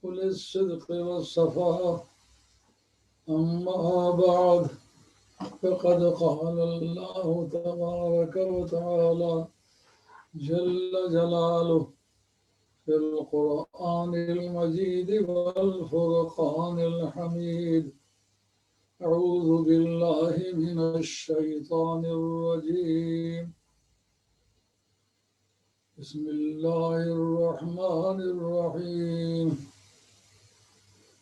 للصدق والصفاء. أما بعد، فقد قال الله تبارك وتعالى جل جلاله في القرآن المجيد والفرقان الحميد: أعوذ بالله من الشيطان الرجيم. بسم الله الرحمن الرحيم.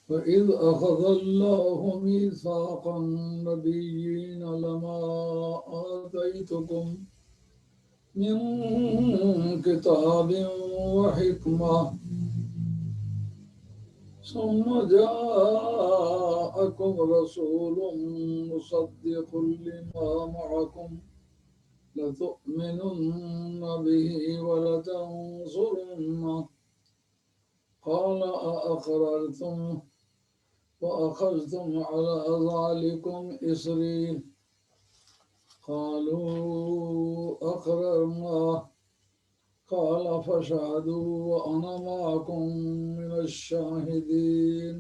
وإذ أخذ الله ميثاق النبيين لما آتيتكم من كتاب وحكمة ثم جاءكم رسول مصدق لما معكم لتؤمنن به ولتنصرنه قال أأقررتم وأخذتم على ذلكم إصري قالوا أقررنا قال فاشهدوا وأنا معكم من الشاهدين.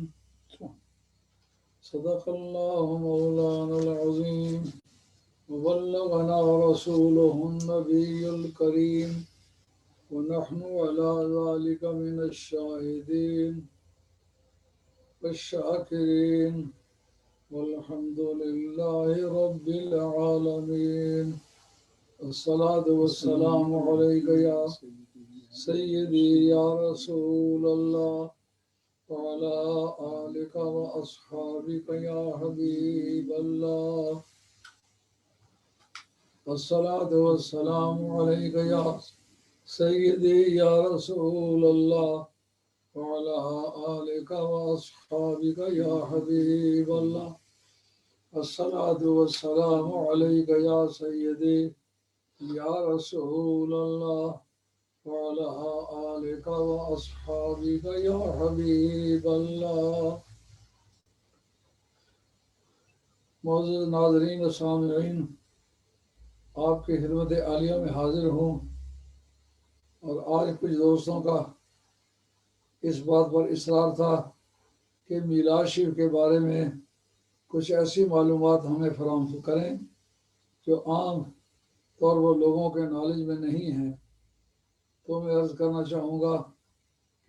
صدق الله مولانا العظيم وبلغنا رسوله النبي الكريم ونحن على ذلك من الشاهدين والشاكرين والحمد لله رب العالمين. الصلاة والسلام عليك يا سيدي يا رسول الله وعلى آلك وأصحابك يا حبيب الله. الصلاة والسلام عليك يا سيدي يا رسول الله وعلى آلك وأصحابك يا حبيب الله. الصلاة والسلام عليك يا سيدي يا رسول الله وعلى آلك وأصحابك يا حبيب الله. معزز ناظرین و سامعین، آپ کی خدمت عالیہ میں حاضر ہوں اور آج کچھ دوستوں کا اس بات پر اصرار تھا کہ میلاد شریف کے بارے میں کچھ ایسی معلومات ہمیں فراہم کریں جو عام طور پر لوگوں کے نالج میں نہیں ہیں. تو میں عرض کرنا چاہوں گا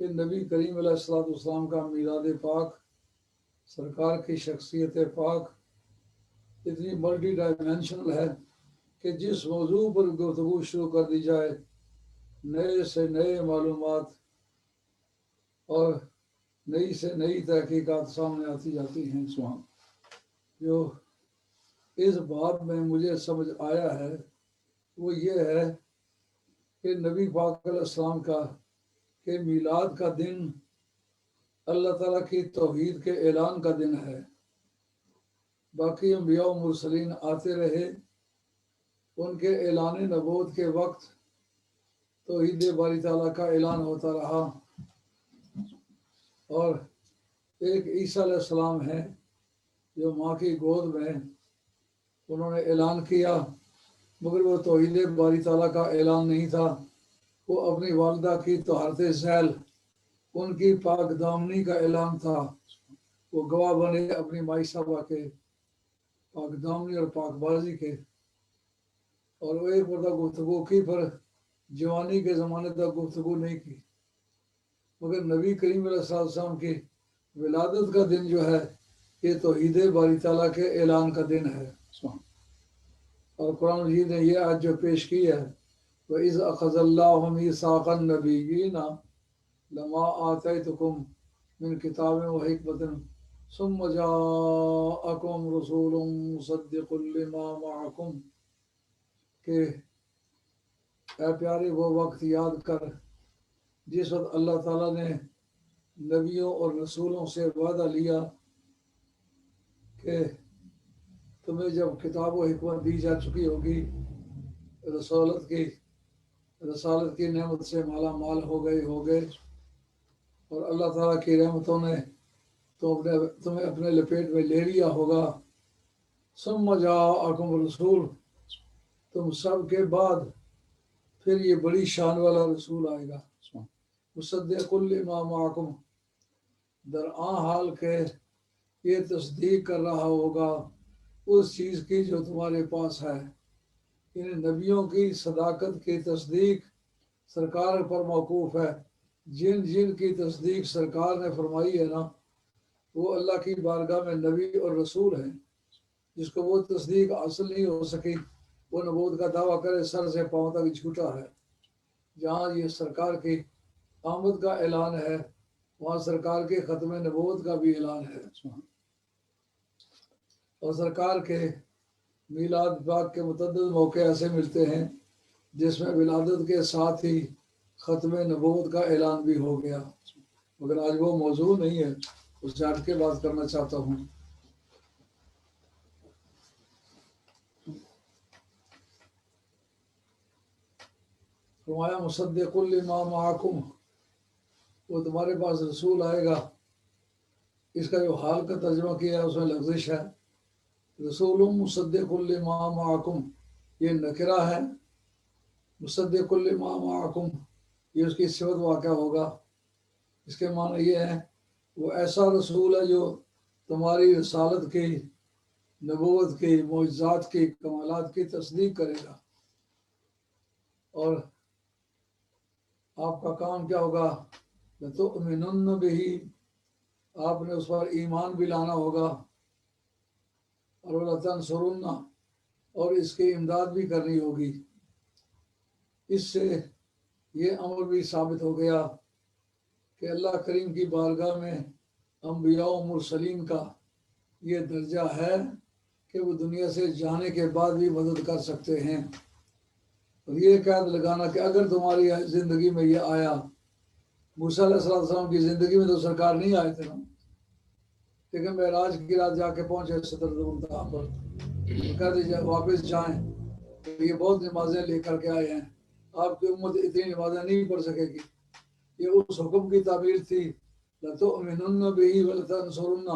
کہ نبی کریم علیہ السلام کا میلاد پاک، سرکار کی شخصیت پاک اتنی ملٹی ڈائمینشنل ہے کہ جس موضوع پر گفتگو شروع کر دی جائے نئے سے نئے معلومات اور نئی سے نئی تحقیقات سامنے آتی جاتی ہیں. جو اس بات میں مجھے سمجھ آیا ہے وہ یہ ہے کہ نبی پاک علیہ السلام کا کہ میلاد کا دن اللہ تعالیٰ کی توحید کے اعلان کا دن ہے. باقی انبیاء و مرسلین آتے رہے، ان کے اعلان نبوت کے وقت توحید باری تعالیٰ کا اعلان ہوتا رہا، اور ایک عیسیٰ علیہ السلام ہے جو ماں کی گود میں انہوں نے اعلان کیا، مگر وہ توحید باری تعالیٰ کا اعلان نہیں تھا، وہ اپنی والدہ کی طہارت ذیل، ان کی پاک دامنی کا اعلان تھا. وہ گواہ بنے اپنی مائی صاحبہ کے پاک دامنی اور پاک بازی کے، اور وہ ایک مرتبہ گفتگو کی پر جوانی کے زمانے تک گفتگو نہیں کی. مگر نبی کریم علیہ السلام کی ولادت کا دن جو ہے یہ توحید باری تعالیٰ کے اعلان کا دن ہے. اور قرآن مجید نے یہ آیت جو پیش کی ہے وَإِذْ أَخَذَ اللَّهُ مِيثَاقَ النَّبِيِّينَ لَمَا آتَيْتُكُم مِّن كِتَابٍ وَحِكْمَةٍ ثُمَّ جَاءَكُمْ رَسُولٌ مُصَدِّقٌ لِّمَا مَعَكُمْ، کہ اے پیارے وہ وقت یاد کر جس وقت اللہ تعالیٰ نے نبیوں اور رسولوں سے وعدہ لیا کہ تمہیں جب کتاب و حکمت دی جا چکی ہوگی، رسالت کی نعمت سے مالا مال ہو گئے اور اللہ تعالیٰ کی رحمتوں نے تمہیں اپنے لپیٹ میں لے لیا ہوگا. ثم جاءکم رسول، تم سب کے بعد پھر یہ بڑی شان والا رسول آئے گا. مصدق لما معکم، درآں حال کے یہ تصدیق کر رہا ہوگا اس چیز کی جو تمہارے پاس ہے. ان نبیوں کی صداقت کی تصدیق سرکار پر موقوف ہے. جن جن کی تصدیق سرکار نے فرمائی ہے نا وہ اللہ کی بارگاہ میں نبی اور رسول ہیں. جس کو وہ تصدیق حاصل نہیں ہو سکی وہ نبوت کا دعویٰ کرے سر سے پاؤں تک جھوٹا ہے. جہاں یہ سرکار کی آمد کا اعلان ہے وہاں سرکار کے ختم نبوت کا بھی اعلان ہے. اور سرکار کے میلاد پاک کے متعدد موقع ایسے ملتے ہیں جس میں ولادت کے ساتھ ہی ختم نبوت کا اعلان بھی ہو گیا. مگر آج وہ موضوع نہیں ہے، اس سے ہٹ کے بات کرنا چاہتا ہوں. فرمایا مصدق لما معکم، وہ تمہارے پاس رسول آئے گا. اس کا جو حال کا ترجمہ کیا ہے اس میں لفظش ہے رسول مصدق لما معکم، یہ نکرہ ہے. مصدق لما معکم یہ اس کی صفت واقع ہوگا. اس کے معنی یہ ہے وہ ایسا رسول ہے جو تمہاری رسالت کی، نبوت کی، معجزات کی، کمالات کی تصدیق کرے گا. اور آپ کا کام کیا ہوگا؟ لَتُؤْمِنُنَّ بِهِ، آپ نے اس پر ایمان بھی لانا ہوگا. اور وَلَتَنْصُرُنَّ، اور اس کی امداد بھی کرنی ہوگی. اس سے یہ امر بھی ثابت ہو گیا کہ اللہ کریم کی بارگاہ میں انبیاء و مرسلین کا یہ درجہ ہے کہ وہ دنیا سے جانے کے بعد بھی مدد کر سکتے ہیں. اور یہ قید لگانا کہ اگر تمہاری زندگی میں یہ آیا، موسیٰ علیہ السلام کی زندگی میں تو سرکار نہیں آئے تھے نا، لیکن معراج کی رات جا کے پہنچے سدرۃ المنتہا پر. کہہ دیجیے واپس جائیں تو یہ بہت نمازیں لے کر کے آئے ہیں، آپ کی امت اتنی نمازیں نہیں پڑھ سکے گی. یہ اس حکم کی تعبیر تھی لَتُؤْمِنُنَّ بِهِ وَلَتَنْصُرُنَّ.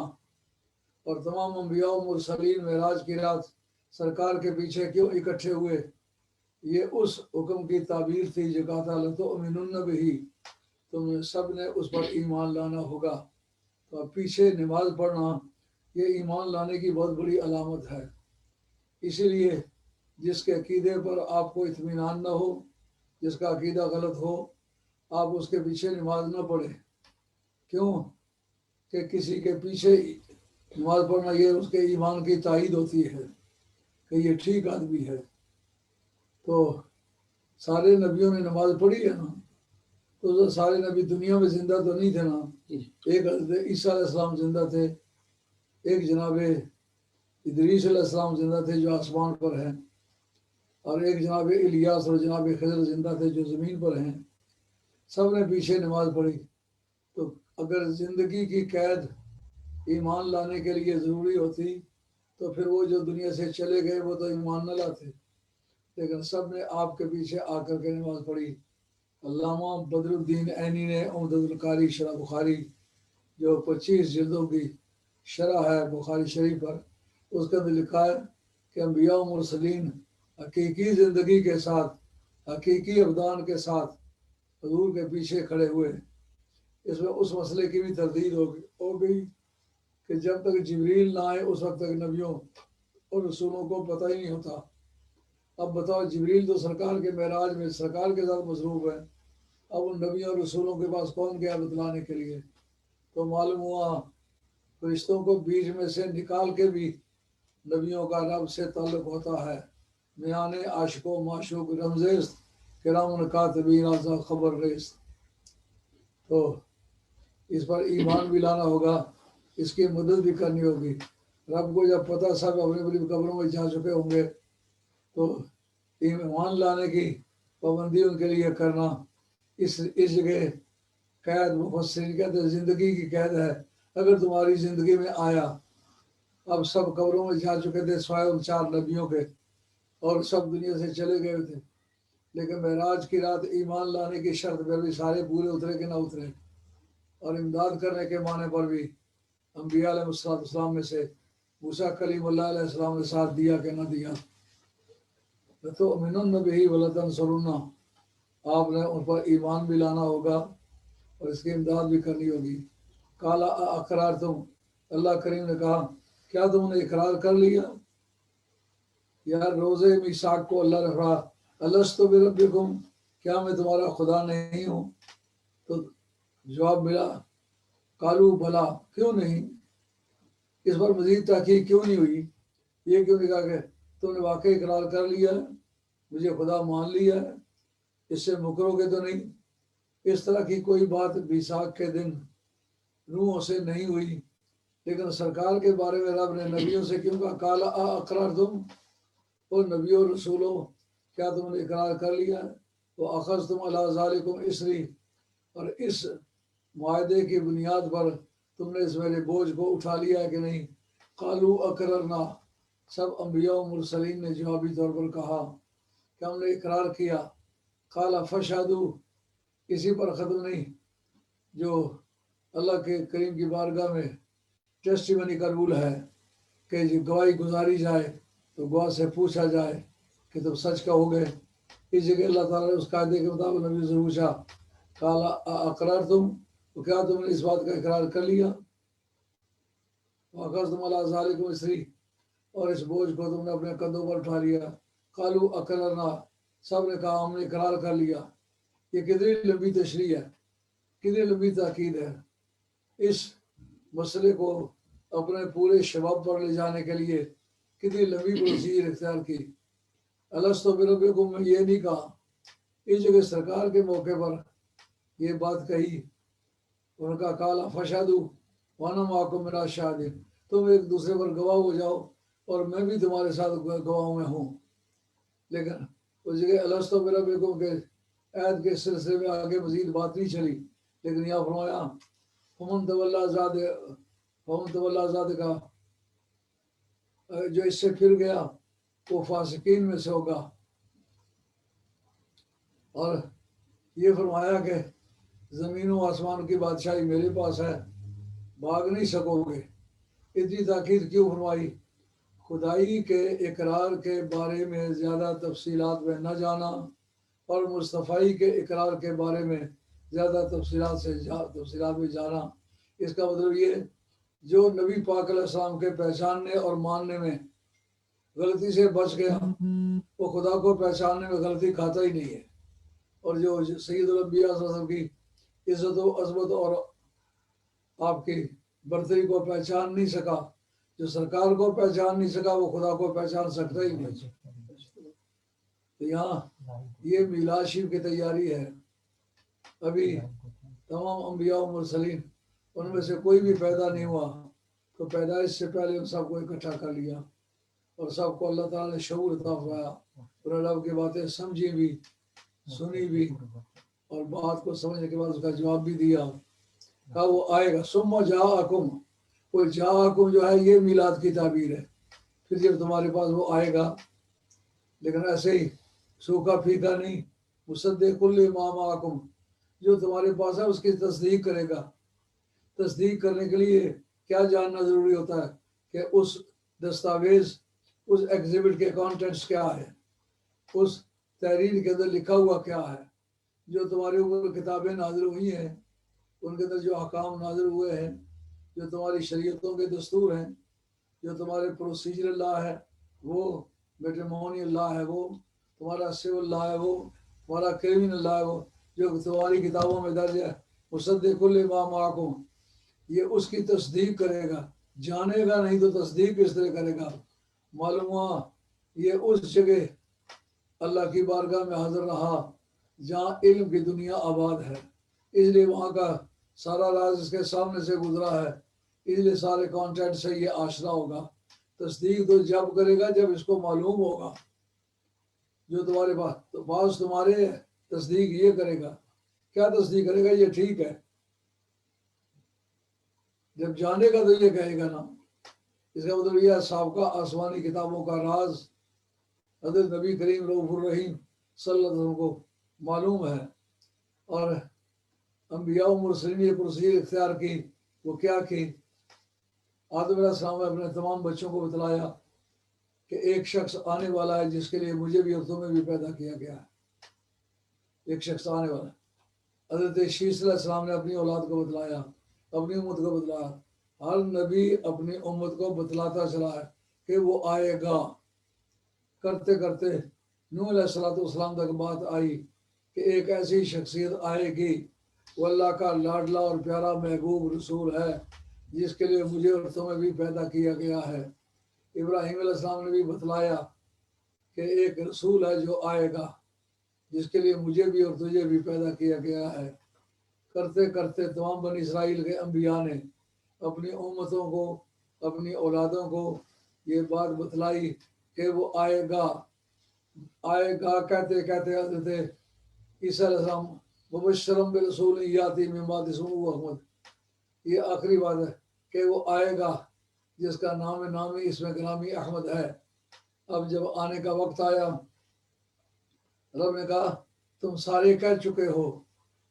اور تمام انبیاء و مرسلین معراج کی رات سرکار کے پیچھے کیوں اکٹھے ہوئے؟ یہ اس حکم کی تعبیر تھی جو کہا تھا لَتُؤْمِنُنَّ بِهِ، تم سب نے اس پر ایمان لانا ہوگا. تو پیچھے نماز پڑھنا یہ ایمان لانے کی بہت بڑی علامت ہے. اسی لیے جس کے عقیدے پر آپ کو اطمینان نہ ہو، جس کا عقیدہ غلط ہو، آپ اس کے پیچھے نماز نہ پڑھیں. کیوں کہ کسی کے پیچھے نماز پڑھنا یہ اس کے ایمان کی تائید ہوتی ہے کہ یہ ٹھیک آدمی ہے. تو سارے نبیوں نے نماز پڑھی ہے نا، تو سارے نبی دنیا میں زندہ تو نہیں تھے نا. ایک حضرت عیسیٰ علیہ السلام زندہ تھے، ایک جناب ادریس علیہ السلام زندہ تھے جو آسمان پر ہیں، اور ایک جناب الیاس اور جناب خضر زندہ تھے جو زمین پر ہیں. سب نے پیچھے نماز پڑھی. تو اگر زندگی کی قید ایمان لانے کے لیے ضروری ہوتی تو پھر وہ جو دنیا سے چلے گئے وہ تو ایمان نہ لاتے، لیکن سب نے آپ کے پیچھے آ کر کے نماز پڑھی. علامہ بدر الدین عینی نے عمدۃ القاری شرح بخاری جو 25 جلدوں کی شرح ہے بخاری شریف پر، اس کے اندر لکھا ہے کہ انبیاء و مرسلین حقیقی زندگی کے ساتھ، حقیقی ابدان کے ساتھ حضور کے پیچھے کھڑے ہوئے. اس میں اس مسئلے کی بھی تردید ہو گئی کہ جب تک جبریل نہ آئے اس وقت تک نبیوں اور رسولوں کو پتہ ہی نہیں ہوتا. اب بتاؤ جبریل تو سرکار کے معراج میں سرکار کے ساتھ مصروف ہے، اب ان نبیوں اور رسولوں کے پاس کون گیا بتلانے کے لیے؟ تو معلوم ہوا فرشتوں کو بیچ میں سے نکال کے بھی نبیوں کا رب سے تعلق ہوتا ہے. میان عاشق و معشوق رمزیست کرام کاتبین آزا خبر ریست. تو اس پر ایمان بھی لانا ہوگا، اس کی مدد بھی کرنی ہوگی. رب کو جب پتہ سب اپنی اپنی قبروں میں جا چکے ہوں گے تو ایمان لانے کی پابندی ان کے لیے کرنا. اس جگہ قید مفسرین کہتے ہیں زندگی کی قید ہے. اگر تمہاری زندگی میں آیا، اب سب قبروں میں جا چکے تھے سوائے ان 4 نبیوں کے، اور سب دنیا سے چلے گئے تھے، لیکن معراج کی رات ایمان لانے کی شرط پر بھی سارے پورے اترے کہ نہ اترے، اور امداد کرنے کے معنی پر بھی انبیاء علیہ السلام میں سے موسیٰ کلیم اللہ علیہ السلام نے ساتھ دیا کہ نہ دیا. لَتُؤْمِنُنَّ بِهِ وَلَتَنْصُرُنَّ، آپ نے ان پر ایمان بھی لانا ہوگا اور اس کی امداد بھی کرنی ہوگی. کالا اقرار تم، اللہ کریم نے کہا کیا تم نے اقرار کر لیا؟ یار روزے میثاق کو اللہ نے کہا الست بربکم، کیا میں تمہارا خدا نہیں ہوں؟ تو جواب ملا قالو بلا، کیوں نہیں؟ اس پر مزید تحقیق کیوں نہیں ہوئی؟ یہ کیوں نہیں کہا کہ تم نے واقعی اقرار کر لیا ہے، مجھے خدا مان لیا ہے، اس سے مکرو گے تو نہیں؟ اس طرح کی کوئی بات میثاق کے دن روحوں سے نہیں ہوئی، لیکن سرکار کے بارے میں رب نے نبیوں سے کیوں کہا کالا اقرار تم، اور نبیوں رسولوں کیا تم نے اقرار کر لیا ہے؟ تو اخذ تم اللہ ذالکم اسری، اور اس معاہدے کی بنیاد پر تم نے اس میرے بوجھ کو اٹھا لیا ہے کہ نہیں؟ قالو اقررنا، سب انبیاء و مرسلین نے جوابی طور پر کہا کہ ہم نے اقرار کیا۔ قال فشہدو، اسی پر ختم نہیں، جو اللہ کے کریم کی بارگاہ میں ٹیسٹیمنی کا رول ہے کہ گواہی گزاری جائے تو گواہ سے پوچھا جائے کہ تم سچ کہو گے۔ اس جگہ اللہ تعالیٰ نے اس قاعدے کے مطابق نبی سے پوچھا کالا اقرار تم، تو کیا تم نے اس بات کا اقرار کر لیا؟ واقع تم اللہ ذالکم اسری، اور اس بوجھ کو تم نے اپنے کندھوں پر اٹھا لیا۔ قالو اقررنا، سب نے کہا ہم نے اقرار کر لیا۔ یہ کتنی لمبی تشریح ہے، کتنی لمبی تاکید ہے۔ اس مسئلے کو اپنے پورے شباب پر لے جانے کے لیے کتنی لمبی پروسیجر اختیار کی۔ الست بربکم میں یہ نہیں کہا، اس جگہ سرکار کے موقع پر یہ بات کہی، انہوں نے کہا کالا فشہدو وانا معکم من الشاہدین، تم ایک دوسرے پر گواہ ہو جاؤ اور میں بھی تمہارے ساتھ گواہوں میں ہوں۔ لیکن اس جگہ الست بربکم کے عہد کے سلسلے میں آگے مزید بات نہیں چلی، لیکن یہاں فرمایا فمن تولی ذات کا، جو اس سے پھر گیا وہ فاسقین میں سے ہوگا۔ اور یہ فرمایا کہ زمین و آسمان کی بادشاہی میرے پاس ہے، بھاگ نہیں سکو گے۔ اتنی تاکید کیوں فرمائی؟ خدائی کے اقرار کے بارے میں زیادہ تفصیلات میں نہ جانا اور مصطفی کے اقرار کے بارے میں زیادہ تفصیلات میں جانا، اس کا مطلب یہ جو نبی پاک علیہ السلام کے پہچاننے اور ماننے میں غلطی سے بچ گیا وہ خدا کو پہچاننے میں غلطی کھاتا ہی نہیں ہے، اور جو سید الانبیاء صلی اللہ علیہ وسلم کی عزت و عظمت اور آپ کی برتری کو پہچان نہیں سکا، جو سرکار کو پہچان نہیں سکا وہ خدا کو پہچان سکتا ہی نہیں۔ تو یہاں یہ میلاد شریف کی تیاری ہے، ابھی تمام انبیاء و مرسلین ان میں سے کوئی بھی پیدا نہیں ہوا، تو پیدائش سے پہلے ان سب کو اکٹھا کر لیا اور سب کو اللہ تعالیٰ نے شعور عطا فرمایا، اور اللہ کی باتیں سمجھی بھی، سنی بھی، اور بات کو سمجھنے کے بعد اس کا جواب بھی دیا۔ کہا وہ آئے گا، ثم جاءکم، وہ جاءکم جو ہے یہ میلاد کی تعبیر ہے، پھر جب تمہارے پاس وہ آئے گا، لیکن ایسے ہی سوکھا پھیکا نہیں، مصدق لما معکم، جو تمہارے پاس ہے اس کی تصدیق کرے گا۔ تصدیق کرنے کے لیے کیا جاننا ضروری ہوتا ہے کہ اس دستاویز، اس ایگزیبٹ کے کانٹینٹس کیا ہے، اس تحریر کے اندر لکھا ہوا کیا ہے، جو تمہارے اوپر کتابیں نازل ہوئی ہیں ان کے اندر جو احکام نازل ہوئے ہیں، جو تمہاری شریعتوں کے دستور ہیں، جو تمہارے پروسیجر اللہ ہے وہ، میٹریمونی اللہ ہے وہ، تمہارا سول اللہ ہے وہ، تمہارا کریمنل اللہ ہے وہ، جو تمہاری کتابوں میں درج ہے، مصدق لما معکم، یہ اس کی تصدیق کرے گا۔ جانے گا نہیں تو تصدیق کس طرح کرے گا؟ معلوم ہوا یہ اس جگہ اللہ کی بارگاہ میں حاضر رہا جہاں علم کی دنیا آباد ہے، اس لیے وہاں کا سارا راز اس کے سامنے سے گزرا ہے، اس لیے سارے کانٹینٹ سے یہ آشنا ہوگا۔ تصدیق تو جب کرے گا جب اس کو معلوم ہوگا، جو تمہارے پاس تمہارے تصدیق یہ کرے گا۔ کیا تصدیق کرے گا؟ یہ ٹھیک ہے، جب جانے گا تو یہ کہے گا نا۔ اس کا مطلب یہ سابقہ آسمانی کتابوں کا راز حضرت نبی کریم رؤوف الرحیم صلی اللہ علیہ وسلم کو معلوم ہے، اور انبیاء و مرسلین یہ پروسیجر اختیار کی۔ وہ کیا کی؟ آدم علیہ السلام نے اپنے تمام بچوں کو بتلایا کہ ایک شخص آنے والا ہے جس کے لیے مجھے بھی اور تمہیں بھی پیدا کیا گیا ہے، ایک شخص آنے والا ہے۔ حضرت شیس علیہ السلام نے اپنی اولاد کو بتلایا، اپنی امت کو بتلایا. ہر نبی اپنی امت کو بتلاتا چلا ہے کہ وہ آئے گا. کرتے کرتے نوح علیہ السلام تک بات آئی کہ ایک ایسی شخصیت آئے گی وہ اللہ کا لاڈلا اور پیارا محبوب رسول ہے جس کے لیے مجھے اور تمہیں بھی پیدا کیا گیا ہے. ابراہیم علیہ السلام نے بھی بتلایا کہ ایک رسول ہے جو آئے گا جس کے لیے مجھے بھی اور تجھے بھی پیدا کیا گیا ہے. کرتے کرتے تمام بنی اسرائیل کے انبیاء نے اپنی امتوں کو اپنی اولادوں کو یہ بات بتلائی کہ وہ آئے گا. آئے گا کہتے کہتے حضرت عیسیٰ علیہ السلام مبشرم برسول یاتی من بعد اسمہ احمد، یہ آخری بات ہے کہ وہ آئے گا جس کا نامی اس میں گرامی احمد ہے. اب جب آنے کا وقت آیا رب نے کہا تم سارے کہہ چکے ہو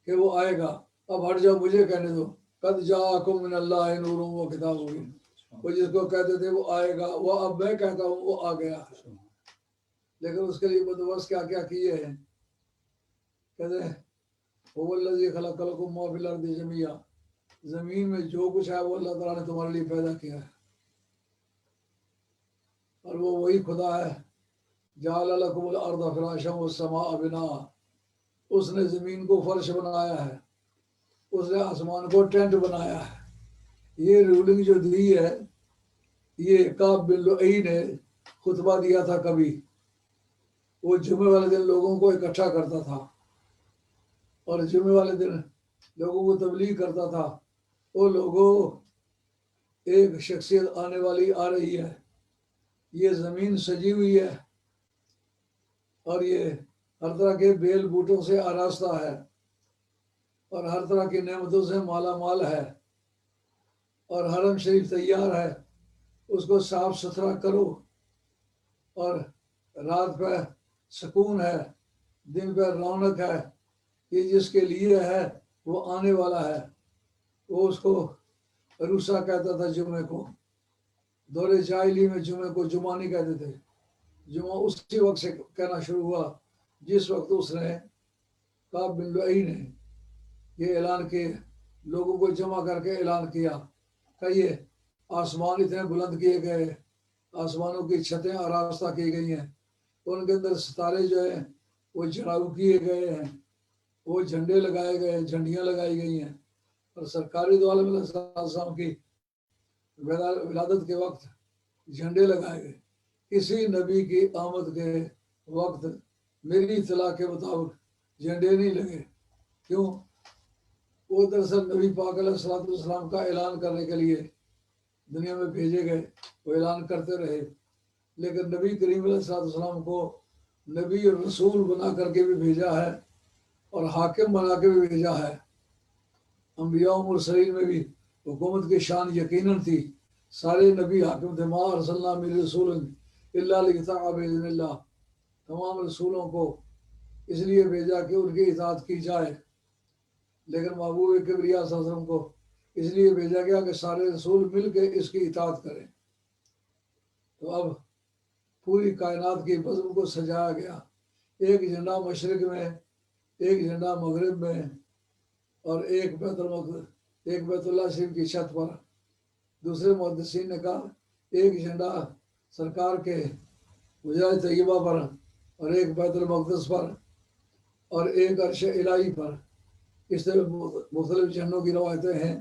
کہ وہ آئے گا، اب ہٹ جاؤ مجھے کہنے دو. قد جاءکم من اللہ نور و کتاب مبین. وہ جس کو کہتے تھے وہ آئے گا، وہ اب میں کہتا ہوں وہ آ گیا. لیکن اس کے لیے بندوبست کیا کیا کیے ہیں. کہتے ہیں هو الذی خلق لکم ما فی الارض جمیعا، زمین میں جو کچھ ہے وہ اللہ تعالیٰ نے تمہارے لیے پیدا کیا ہے. اور وہ وہی خدا ہے جعل لکم الارض فراشا والسماء بناء، اس نے زمین کو فرش بنایا ہے، اس نے آسمان کو ٹینٹ بنایا ہے. یہ رولنگ جو دی ہے یہ کعب بن لؤی نے خطبہ دیا تھا. کبھی وہ جمعے والے دن لوگوں کو اکٹھا کرتا تھا اور جمعے والے دن لوگوں کو تبلیغ کرتا تھا. وہ لوگوں ایک شخصیت آنے والی آ رہی ہے، یہ زمین سجی ہوئی ہے اور یہ ہر طرح کے بیل بوٹوں سے آراستہ ہے اور ہر طرح کی نعمتوں سے مالا مال ہے اور حرم شریف تیار ہے. اس کو صاف ستھرا کرو اور رات پہ سکون ہے، دن پہ رونق ہے. یہ جس کے لیے ہے وہ آنے والا ہے. وہ اس کو عروسہ کہتا تھا جمعے کو. دور جاہلی میں جمعے کو جمعہ نہیں کہتے تھے. جمعہ اسی وقت سے کہنا شروع ہوا جس وقت اس نے کعب بن لؤی نے یہ اعلان کیے، لوگوں کو جمع کر کے اعلان کیا کہ یہ آسمان اتنے بلند کیے گئے، آسمانوں کی چھتیں آراستہ کی گئی ہیں، ان کے اندر ستارے جو ہیں وہ جڑاؤ کیے گئے ہیں، وہ جھنڈے لگائے گئے، جھنڈیاں لگائی گئی ہیں. اور سرکاری دو عالم علیہ السلام کی ولادت کے وقت جھنڈے لگائے گئے. کسی نبی کی آمد کے وقت میری اطلاع کے مطابق جھنڈے نہیں لگے. کیوں؟ وہ دراصل نبی پاک علیہ السلام کا اعلان کرنے کے لیے دنیا میں بھیجے گئے، وہ اعلان کرتے رہے. لیکن نبی کریم علیہ السلام کو نبی اور رسول بنا کر کے بھی بھیجا ہے اور حاکم بنا کے بھی بھیجا ہے. انبیاء و مرسلین میں بھی حکومت کی شان یقیناً تھی. سارے نبی حاکم تھے. ما ارسلنا من رسول الا لیطاع باذن اللہ. تمام رسولوں کو اس لیے بھیجا کہ ان کی اطاعت کی جائے. لیکن محبوب کبریا صلی اللہ علیہ وسلم کو اس لیے بھیجا گیا کہ سارے رسول مل کے اس کی اطاعت کریں. تو اب پوری کائنات کی بزم کو سجایا گیا. ایک جھنڈا مشرق میں، ایک جھنڈا مغرب میں اور ایک بیت اللہ شریف کی چھت پر. دوسرے محدثین نے کہا ایک جھنڈا سرکار کے حجرہ طیبہ پر اور ایک بیت المقدس پر اور ایک عرش الہی پر. اس طرح مختلف جھنڈوں کی روایتیں ہیں.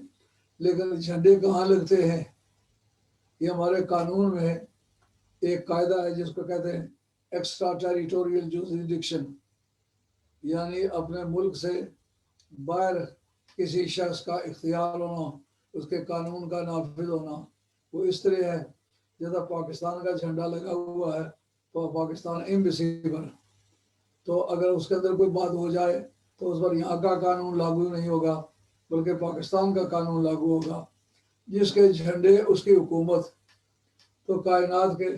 لیکن جھنڈے کہاں لگتے ہیں؟ یہ ہمارے قانون میں ایک قاعدہ ہے جس کو کہتے ہیں ایکسٹرا ٹیریٹوریل جوریسڈکشن، یعنی اپنے ملک سے باہر کسی شخص کا اختیار ہونا، اس کے قانون کا نافذ ہونا. وہ اس طرح ہے جیسا پاکستان کا جھنڈا لگا ہوا ہے تو پاکستان ایمبیسی پر، تو اگر اس کے اندر کوئی بات ہو جائے تو اس پر یہاں کا قانون لاگو نہیں ہوگا بلکہ پاکستان کا قانون لاگو ہوگا. جس کے جھنڈے اس کی حکومت. تو کائنات کے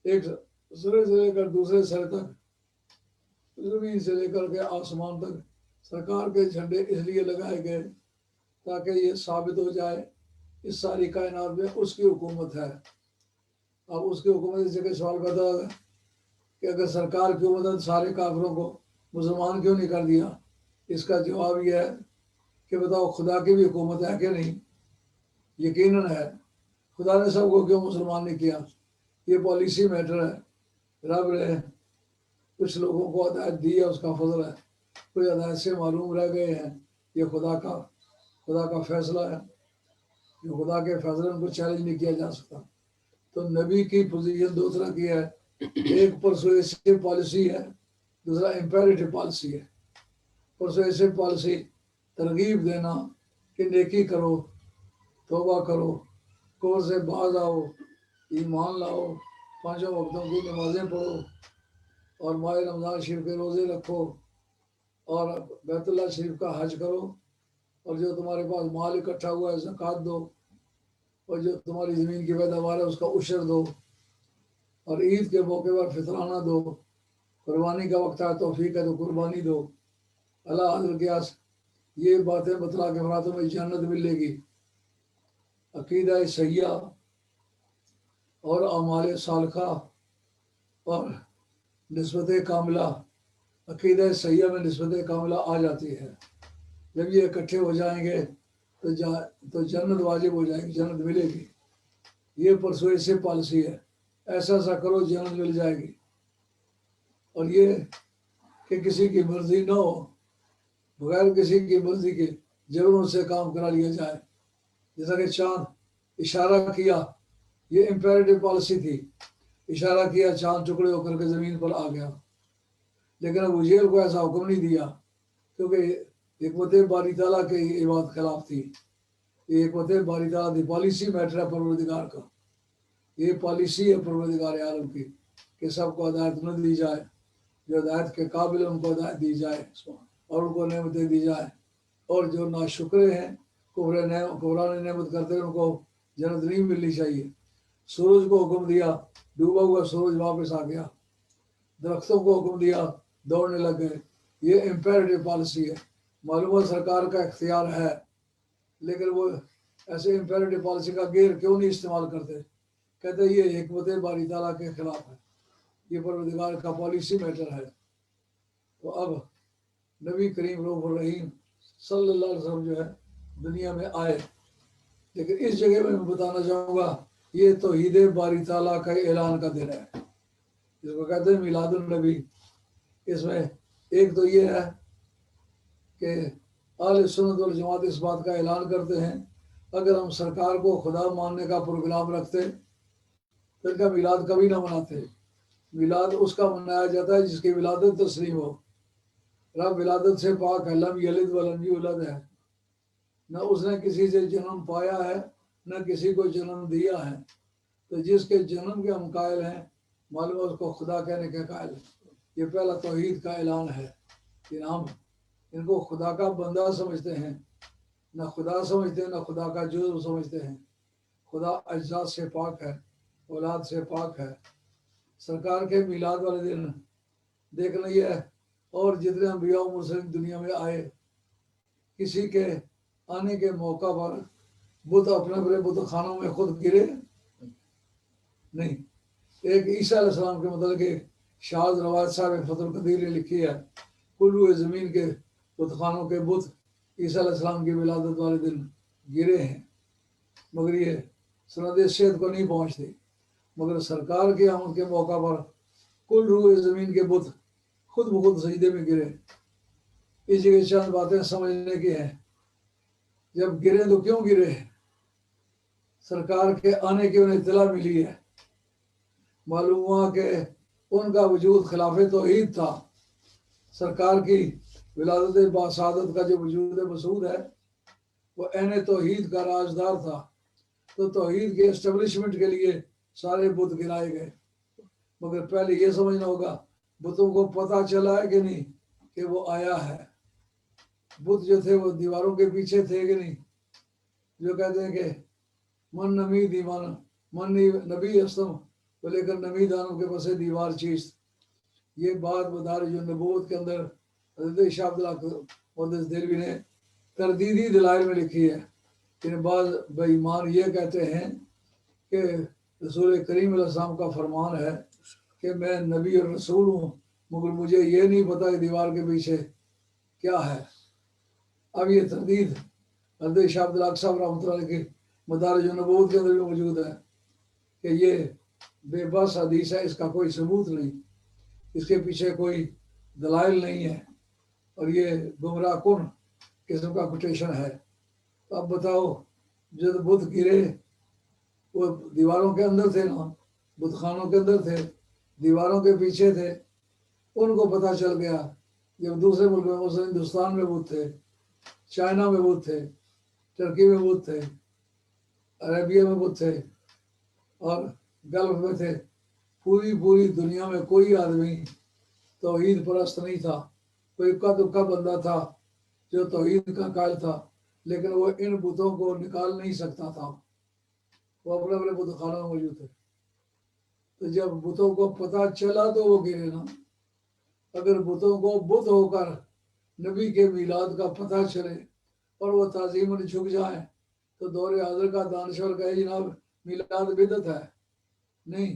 ایک سرے سے لے کر دوسرے سرے تک، زمین سے لے کر کے آسمان تک سرکار کے جھنڈے اس لیے لگائے گئے تاکہ یہ ثابت ہو جائے اس ساری کائنات میں اس کی حکومت ہے. اب اس کی حکومت سے سوال پیدا ہوگا کہ اگر سرکار کی حکومت سارے کافروں کو مسلمان کیوں نہیں کر دیا؟ اس کا جواب یہ ہے کہ بتاؤ خدا کی بھی حکومت ہے کہ نہیں؟ یقیناً ہے خدا نے سب کو کیوں مسلمان نہیں کیا، یہ پالیسی میٹر ہے. رب نے کچھ لوگوں کو ہدایت دی ہے، اس کا فضل ہے، کچھ ہدایت سے معروم رہ گئے ہیں. یہ خدا کا فیصلہ ہے، جو خدا کے فیصلے ان کو چیلنج نہیں کیا جا سکتا. تو نبی کی پوزیشن دو طرح کی ہے، ایک پرسویسو پالیسی ہے، دوسرا امپیریٹو پالیسی ہے. پرسویسو پالیسی ترغیب دینا کہ نیکی کرو، توبہ کرو، کفر سے باز آؤ، ایمان لاؤ، 5 وقتوں کی نمازیں پڑھو، اور ماہ رمضان شریف کے روزے رکھو، اور بیت اللہ شریف کا حج کرو، اور جو تمہارے پاس مال اکٹھا ہوا ہے زکوٰۃ دو، اور جو تمہاری زمین کی پیداوار ہے اس کا عشر دو، اور عید کے موقع پر فطرانہ دو، قربانی کا وقت ہے توفیق ہے تو قربانی دو. اللہ حضرت قیاس یہ باتیں بتلا کے فرماتا میں جنت ملے گی. عقیدہ سیاح اور اعمال صالحہ اور نسبت کاملہ، عقیدہ سیاح میں نسبت کاملہ آ جاتی ہے. جب یہ اکٹھے ہو جائیں گے تو جنت واجب ہو جائے گی، جنت ملے گی. یہ پرسویسو پالیسی ہے، ایسا کرو جنت مل جائے گی. اور یہ کہ کسی کی مرضی نہ ہو، بغیر کسی کی مرضی کے جبروں سے کام کرا لیا جائے. جیسا کہ چاند اشارہ کیا، یہ امپیریٹو پالیسی تھی، اشارہ کیا چاند ٹکڑے ہو کر کے زمین پر آ گیا. لیکن ابو جہل کو ایسا حکم نہیں دیا، کیونکہ حکمت باری تعالیٰ کے یہ بات خلاف تھی. یہ حکمت باری تعالیٰ دی پالیسی میٹر ہے پروردگار کا. یہ پالیسی ہے پروردگار عالم کی کہ سب کو ہدایت نہ دی جائے، جو ہدایت کے قابل ہیں ان کو ہدایت دی جائے اور ان کو نعمتیں دی جائے، اور جو ناشکرے ہیں کفران نعمت کرتے ہیں ان کو جنت نہیں ملنی چاہیے. سورج کو حکم دیا، ڈوبا ہوا سورج واپس آ گیا. درختوں کو حکم دیا، دوڑنے لگ گئے. یہ امپیریٹو پالیسی ہے. معلومات سرکار کا اختیار ہے، لیکن وہ ایسے امپیریٹو پالیسی کا گیر کیوں نہیں استعمال کرتے؟ کہتے ہیں یہ حکمت باری تعالیٰ کے خلاف ہے، یہ پروردگار کا پالیسی میٹر ہے. تو اب نبی کریم رؤوف الرحیم صلی اللہ علیہ وسلم جو ہے دنیا میں آئے. لیکن اس جگہ میں بتانا چاہوں گا یہ توحید باری تعالیٰ کا اعلان کا دن ہے، جس کو کہتے ہیں میلاد النبی. اس میں ایک تو یہ ہے کہ اہل سنت والجماعت اس بات کا اعلان کرتے ہیں اگر ہم سرکار کو خدا ماننے کا پروگرام رکھتے تو ان کا میلاد کبھی نہ مناتے. میلاد اس کا منایا جاتا ہے جس کی ولادت تسلیم ہو. رب ولادت سے پاک ہے، لم یلد ولم یولد ہے، نہ اس نے کسی سے جنم پایا ہے نہ کسی کو جنم دیا ہے. تو جس کے جنم کے ہم قائل ہیں معلوم ہے اس کو خدا کہنے کے قائل ہیں. یہ پہلا توحید کا اعلان ہے کہ ہم ان کو خدا کا بندہ سمجھتے ہیں، نہ خدا سمجھتے ہیں نہ خدا کا جزو سمجھتے ہیں. خدا اجزاء سے پاک ہے، اولاد سے پاک ہے. سرکار کے میلاد والے دن دیکھنا یہ ہے، اور جتنے انبیاء و مرسلین دنیا میں آئے کسی کے آنے کے موقع پر بت اپنے بت خانوں میں خود گرے نہیں. ایک عیسیٰ علیہ السلام کے متعلق ایک شاذ روایت صاحب فتح القدیر نے لکھی ہے، کلو زمین کے بت خانوں کے بت عیسیٰ علیہ السلام کی ولادت والے دن گرے ہیں، مگر یہ سند صحت کو نہیں پہنچتی. مگر سرکار کے آمد کے موقع پر کل روح زمین کے بت خود بخود سجدے میں گرے. اس جگہ چند باتیں سمجھنے کی ہیں. جب گرے تو کیوں گرے؟ سرکار کے آنے کی انہیں اطلاع ملی ہے، معلوم ہوا کہ ان کا وجود خلاف توحید تھا. سرکار کی ولادت باسعادت کا جو وجود مسعود ہے وہ عین توحید کا رازدار تھا. تو توحید کے اسٹیبلشمنٹ کے لیے سارے بت گرائے گئے. مگر پہلے یہ سمجھنا ہوگا بتوں کو پتہ چلا ہے کہ نہیں کہ وہ آیا ہے. بت جو تھے وہ دیواروں کے پیچھے تھے کہ نہیں، جو کہتے ہیں کہ من نمی دیوان من نبی اسلم کو لے کر نمی دانوں کے پسے دیوار چیز. یہ بات بدار جو نبوت کے اندر حضرت شاہ عبدالقادر دہلوی نے تردیدی دلائل میں لکھی ہے. کہ بعض بے ایمان یہ کہتے ہیں کہ رسول کریم علیہ السلام کا فرمان ہے کہ میں نبی اور رسول ہوں، مگر مجھے یہ نہیں پتا کہ دیوار کے پیچھے کیا ہے. اب یہ تردید حضرت شاہ عبدالحق صاحب رحمۃ اللہ علیہ کی مدارج النبوت کے اندر بھی موجود ہے کہ یہ بے بس حدیث ہے، اس کا کوئی ثبوت نہیں، اس کے پیچھے کوئی دلائل نہیں ہے، اور یہ گمراہ کن قسم کا کوٹیشن ہے۔ تو اب بتاؤ، جب بت گرے وہ دیواروں کے اندر تھے نا، بت خانوں کے اندر تھے، دیواروں کے پیچھے تھے، ان کو پتہ چل گیا جب دوسرے ملک میں، مثلا ہندوستان میں بت تھے، چائنا میں بت تھے، ترکی میں بت تھے، عربیہ میں بت تھے، اور گلف میں تھے، پوری دنیا میں کوئی آدمی توحید پرست نہیں تھا، کوئی اکا دکا بندہ تھا جو توحید کا قائل تھا، لیکن وہ ان بتوں کو نکال نہیں سکتا تھا، وہ اپنے اپنے بت خانوں میں موجود تھے۔ تو جب بتوں کو پتہ چلا تو وہ گرے نا۔ اگر بتوں کو بت ہو کر نبی کے میلاد کا پتہ چلے اور وہ تعظیماً جھک جائیں تو دور حاضر کا دانشور کہے جناب میلاد بدعت ہے۔ نہیں،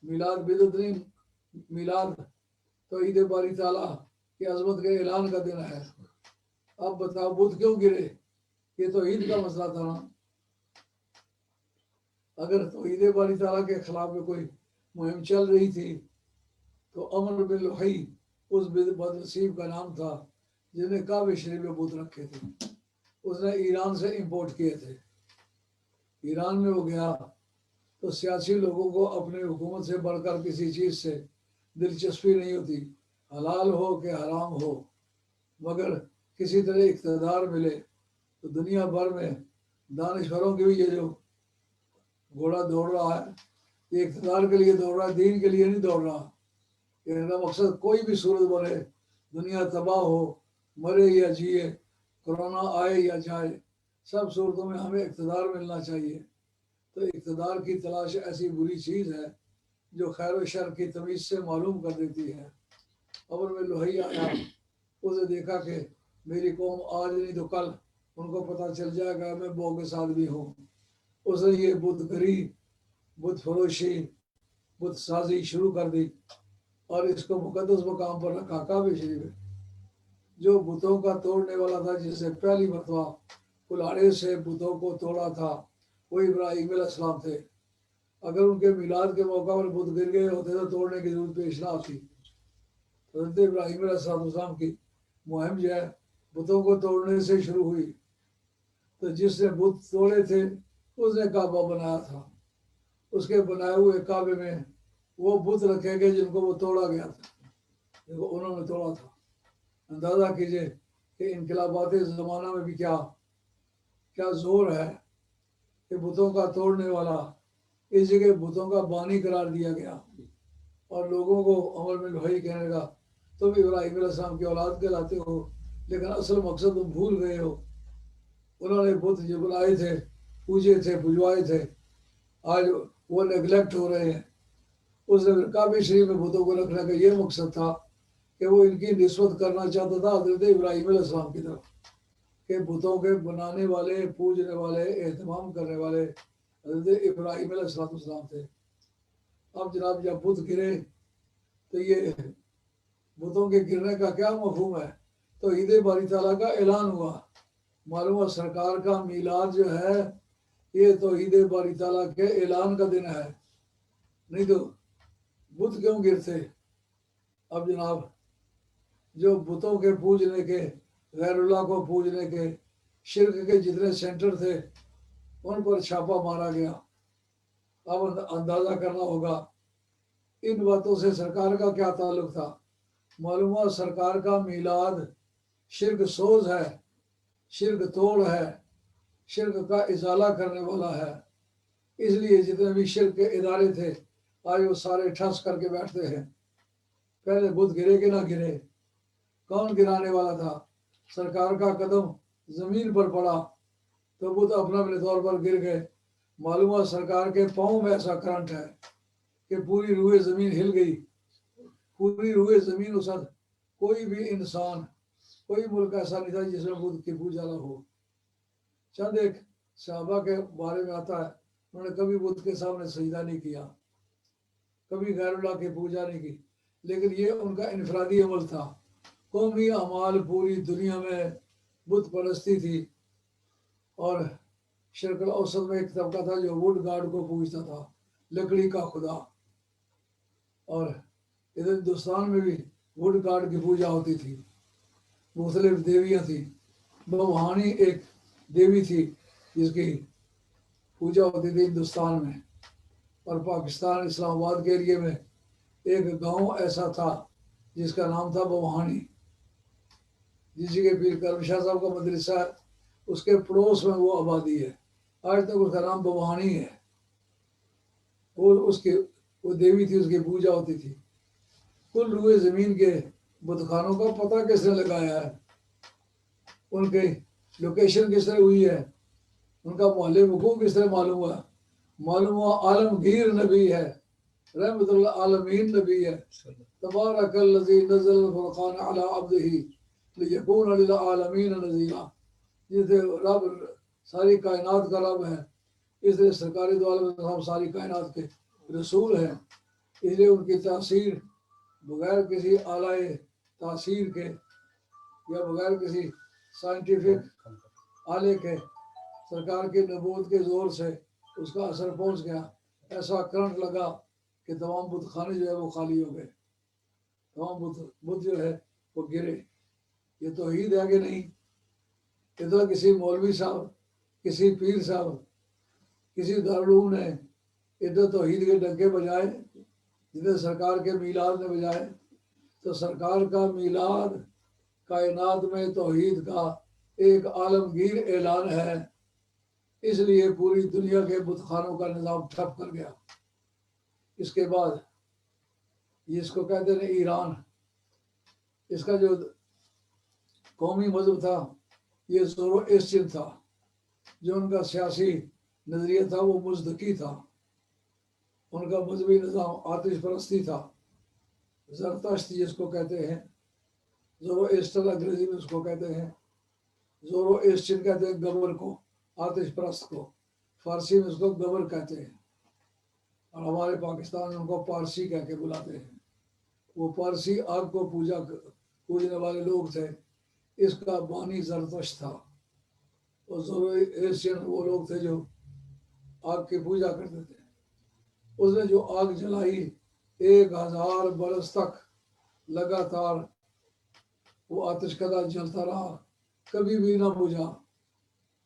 میلاد بدعت نہیں، میلاد توحید باری تعالیٰ کی عظمت کے اعلان کا دن ہے۔ اب بتاؤ بت کیوں گرے؟ یہ توحید کا مسئلہ تھا نا۔ اگر توحید باری تعالیٰ کے خلاف میں کوئی مہم چل رہی تھی تو عمرو بن لحی اس بد نصیب کا نام تھا جس نے کعبہ شریف میں بت رکھے تھے، اس نے ایران سے امپورٹ کیے تھے۔ ایران میں وہ گیا تو سیاسی لوگوں کو اپنی حکومت سے بڑھ کر کسی چیز سے دلچسپی نہیں ہوتی، حلال ہو کہ حرام ہو، مگر کسی طرح اقتدار ملے۔ تو دنیا بھر میں دانشوروں کے بھی یہ جو گھوڑا دوڑ رہا ہے، یہ اقتدار کے لیے دوڑ رہا ہے، دین کے لیے نہیں دوڑ رہا۔ ان کا مقصد کوئی بھی صورت بنے، دنیا تباہ ہو، مرے یا جیے، کرونا آئے یا جائے، سب صورتوں میں ہمیں اقتدار ملنا چاہیے۔ تو اقتدار کی تلاش ایسی بری چیز ہے جو خیر و شر کی تمیز سے معلوم کر دیتی ہے۔ عمرو بن لحی آیا، اس نے دیکھا کہ میری قوم آج نہیں تو کل ان کو پتہ چل جائے گا میں بو کے ساتھ بھی ہوں۔ اس نے یہ بت گری، بت فروشی، بت سازی شروع کر دی اور اس کو مقدس مقام پر رکھا کعبہ شریف میں۔ جو بتوں کا توڑنے والا تھا، جس سے پہلی مرتبہ کلاڑے سے بتوں کو توڑا تھا، وہ ابراہیم علیہ السلام تھے۔ اگر ان کے میلاد کے موقع پر بت گر گئے ہوتے تو توڑنے کی ضرورت پیش نہ آتی۔ حضرت ابراہیم علیہ السلام کی مہم جو ہے بتوں کو توڑنے سے شروع ہوئی۔ تو جس نے بت توڑے تھے اس نے کعبہ بنایا تھا، اس کے بنائے ہوئے کعبے میں وہ بت رکھے گئے جن کو وہ توڑا گیا تھا، جن کو انہوں نے توڑا تھا۔ اندازہ کیجئے کہ انقلابات زمانہ میں بھی کیا زور ہے کہ بتوں کا توڑنے والا اس جگہ بتوں کا بانی قرار دیا گیا، اور لوگوں کو عمر بن لحی کہنے لگا تم ابراہیم علیہ السلام کی اولاد کہلاتے ہو، لیکن اصل مقصد تم بھول گئے ہو۔ انہوں نے بت جو بنائے تھے، پوجے تھے، بجوائے تھے، آج وہ نیگلیکٹ ہو رہے ہیں۔ اس نے کعبہ شریف میں بتوں کو رکھنے کا یہ مقصد تھا کہ وہ ان کی نسبت کرنا چاہتا تھا حضرت ابراہیم علیہ السلام کی طرف، کہ بتوں کے بنانے والے، پوجنے والے، اہتمام کرنے والے حضرت ابراہیم علیہ السلام تھے۔ اب جناب جب بت گرے تو یہ بتوں کے گرنے کا کیا مفہوم ہے؟ تو عید باری تعالیٰ کا اعلان ہوا۔ معلوم ہے سرکار کا میلاد جو ہے یہ تو عید باری تعالیٰ کے اعلان کا دن ہے، نہیں تو بت کیوں گرتے؟ اب جناب جو بتوں کے پوجنے کے، غیر اللہ کو پوجنے کے، شرک کے جتنے سینٹر تھے ان پر چھاپا مارا گیا۔ اب اندازہ کرنا ہوگا ان باتوں سے سرکار کا کیا تعلق تھا۔ معلوم ہوا سرکار کا میلاد شرک سوز ہے، شرک توڑ ہے، شرک کا ازالہ کرنے والا ہے۔ اس لیے جتنے بھی شرک کے ادارے تھے آج وہ سارے ٹھس کر کے بیٹھتے ہیں۔ پہلے بت گرے کہ نہ گرے، کون گرانے والا تھا؟ سرکار کا قدم زمین پر پڑا تو بت اپنے اپنے طور پر گر گئے۔ معلوم ہوا سرکار کے پاؤں میں ایسا کرنٹ ہے کہ پوری روح زمین ہل گئی، پوری روح زمین اسد۔ کوئی بھی انسان، کوئی ملک ایسا نہیں تھا جس میں بت کی پوجا نہ ہو۔ چند ایک صحابہ کے بارے میں آتا ہے انہوں نے کبھی بت کے سامنے سجدہ نہیں کیا، کبھی غیر اللہ کی پوجا نہیں کی، لیکن یہ ان کا انفرادی عمل تھا۔ قومی اعمال پوری دنیا میں بت پرستی تھی، اور شرق الاوسط میں ایک طبقہ تھا جو ووڈ گارڈ کو پوجتا تھا، لکڑی کا خدا، اور ادھر ہندوستان میں بھی ووڈ گارڈ کی پوجا ہوتی تھی، مختلف دیویاں تھیں۔ بھوانی ایک دیوی تھی جس کی پوجا ہوتی تھی ہندوستان میں، اور پاکستان اسلام آباد کے ایریے میں ایک گاؤں ایسا تھا جس کا نام تھا بھوانی، جسی کے پیر کرم شاہ صاحب کا مدرسہ ہے، اس کے پڑوس میں وہ آبادی ہے، آج تک اس کا نام بھوانی ہے۔ وہ دیوی تھی، اس کی پوجا ہوتی تھی۔ کل روئے زمین کے بت خانوں کا پتہ کس نے لگایا ہے، ان کی لوکیشن کس طرح ہوئی ہے، ان کا محل وقوع کس طرح معلوم ہوا؟ معلوم ہوا عالمگیر نبی ہے، رحمت اللہ عالمین نبی ہے۔ تبارک الذی نزل الفرقان علی عبدہ لیکون للعالمین نذیرا، جس نے رب ساری کائنات کا رب ہے، اس لیے سرکاری دو عالم ساری کائنات کے رسول ہیں، اس لیے ان کی تاثیر بغیر کسی اعلیٰ تاثیر کے یا بغیر کسی سائنٹیفک آلے کے سرکار کی نبوت کے زور سے اس کا اثر پہنچ گیا، ایسا کرنٹ لگا کہ تمام بت خانے جو ہے وہ خالی ہو گئے، تمام بت جو ہے وہ گرے۔ یہ توحید ہے کہ نہیں؟ ادھر کسی مولوی صاحب، کسی پیر صاحب، کسی دارالعلوم نے ادھر توحید کے ڈنکے بجائے، جدھر سرکار کے میلاد نے بجائے، تو سرکار کا میلاد کائنات میں توحید کا ایک عالمگیر اعلان ہے، اس لیے پوری دنیا کے بت خانوں کا نظام ٹھپ کر گیا۔ اس کے بعد جس کو کہتے ہیں ایران، اس کا جو قومی مذہب تھا یہ زورو ایسٹین تھا، جو ان کا سیاسی نظریہ تھا وہ مزدکی تھا، ان کا مذہبی نظام آتش پرستی تھا، زرتشت جس کو کہتے ہیں، زورو ایسٹن انگریزی میں اس کو کہتے ہیں، زورو ایسٹن کہتے ہیں گبر کو، آتش پرست کو، فارسی میں اس کو گبر کہتے ہیں، اور ہمارے پاکستان میں ان کو پارسی کہہ کے بلاتے ہیں۔ وہ پارسی آگ کو پوجنے والے لوگ تھے، اس کا بانی زرتشت تھا، اور زورو ایسٹین وہ لوگ تھے جو آگ کی پوجا کرتے تھے۔ اس نے جو آگ جلائی 1000 برس تک لگاتار وہ آتش کدہ جلتا رہا، کبھی بھی نہ بجھا،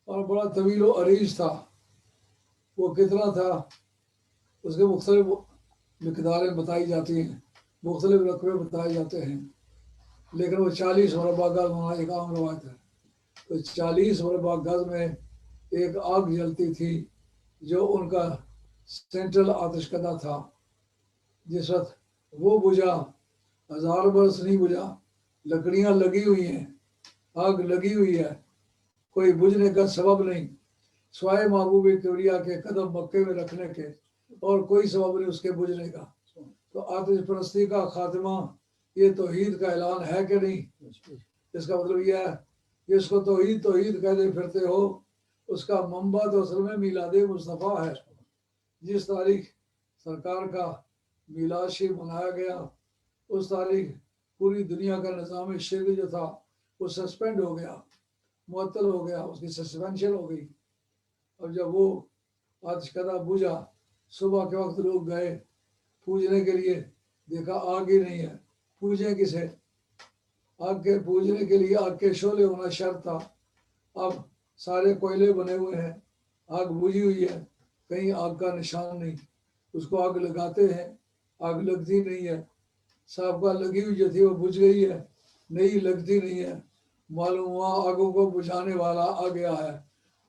اور بڑا طویل و عریض تھا۔ وہ کتنا تھا اس کے مختلف مقداریں بتائی جاتی ہیں، مختلف رقبے بتائے جاتے ہیں، لیکن وہ 40 مربع گز ہونا ایک عام روایت ہے۔ تو 40 مربع گز میں ایک آگ جلتی تھی جو ان کا سینٹرل آتش کدہ تھا۔ جس وقت وہ بجھا 1000 برس نہیں بجھا، لکڑیاں لگی ہوئی ہیں، آگ لگی ہوئی ہے، کوئی بجھنے کا سبب نہیں سوائے محبوب کبریا کے قدم مکے میں رکھنے کے، اور کوئی سبب نہیں اس کے بجھنے کا۔ تو آتش پرستی کا خاتمہ یہ توحید کا اعلان ہے کہ نہیں؟ اس کا مطلب یہ ہے جس کو توحید کہتے پھرتے ہو، اس کا منبع تو اصل میں میلاد مصطفیٰ ہے۔ جس تاریخ سرکار کا میلاد شریف منایا گیا، اس تاریخ پوری دنیا کا نظام شرک جو تھا وہ سسپینڈ ہو گیا، معطل ہو گیا، اس کی سسپینشن ہو گئی۔ اور جب وہ آتش کدہ بجھا، صبح کے وقت لوگ گئے پوجنے کے لیے، دیکھا آگ ہی نہیں ہے، پوجیں کسے؟ آگ کے پوجنے کے لیے آگ کے شعلے ہونا شرط تھا، اب سارے کوئلے بنے ہوئے ہیں، آگ بجھی ہوئی ہے، کہیں آگ کا نشان نہیں، اس کو آگ لگاتے ہیں، آگ لگتی نہیں ہے، سابقہ لگی ہوئی جو تھی وہ بجھ گئی ہے، نئی لگتی نہیں ہے، معلوم ہوا آگوں کو بجھانے والا آ گیا ہے،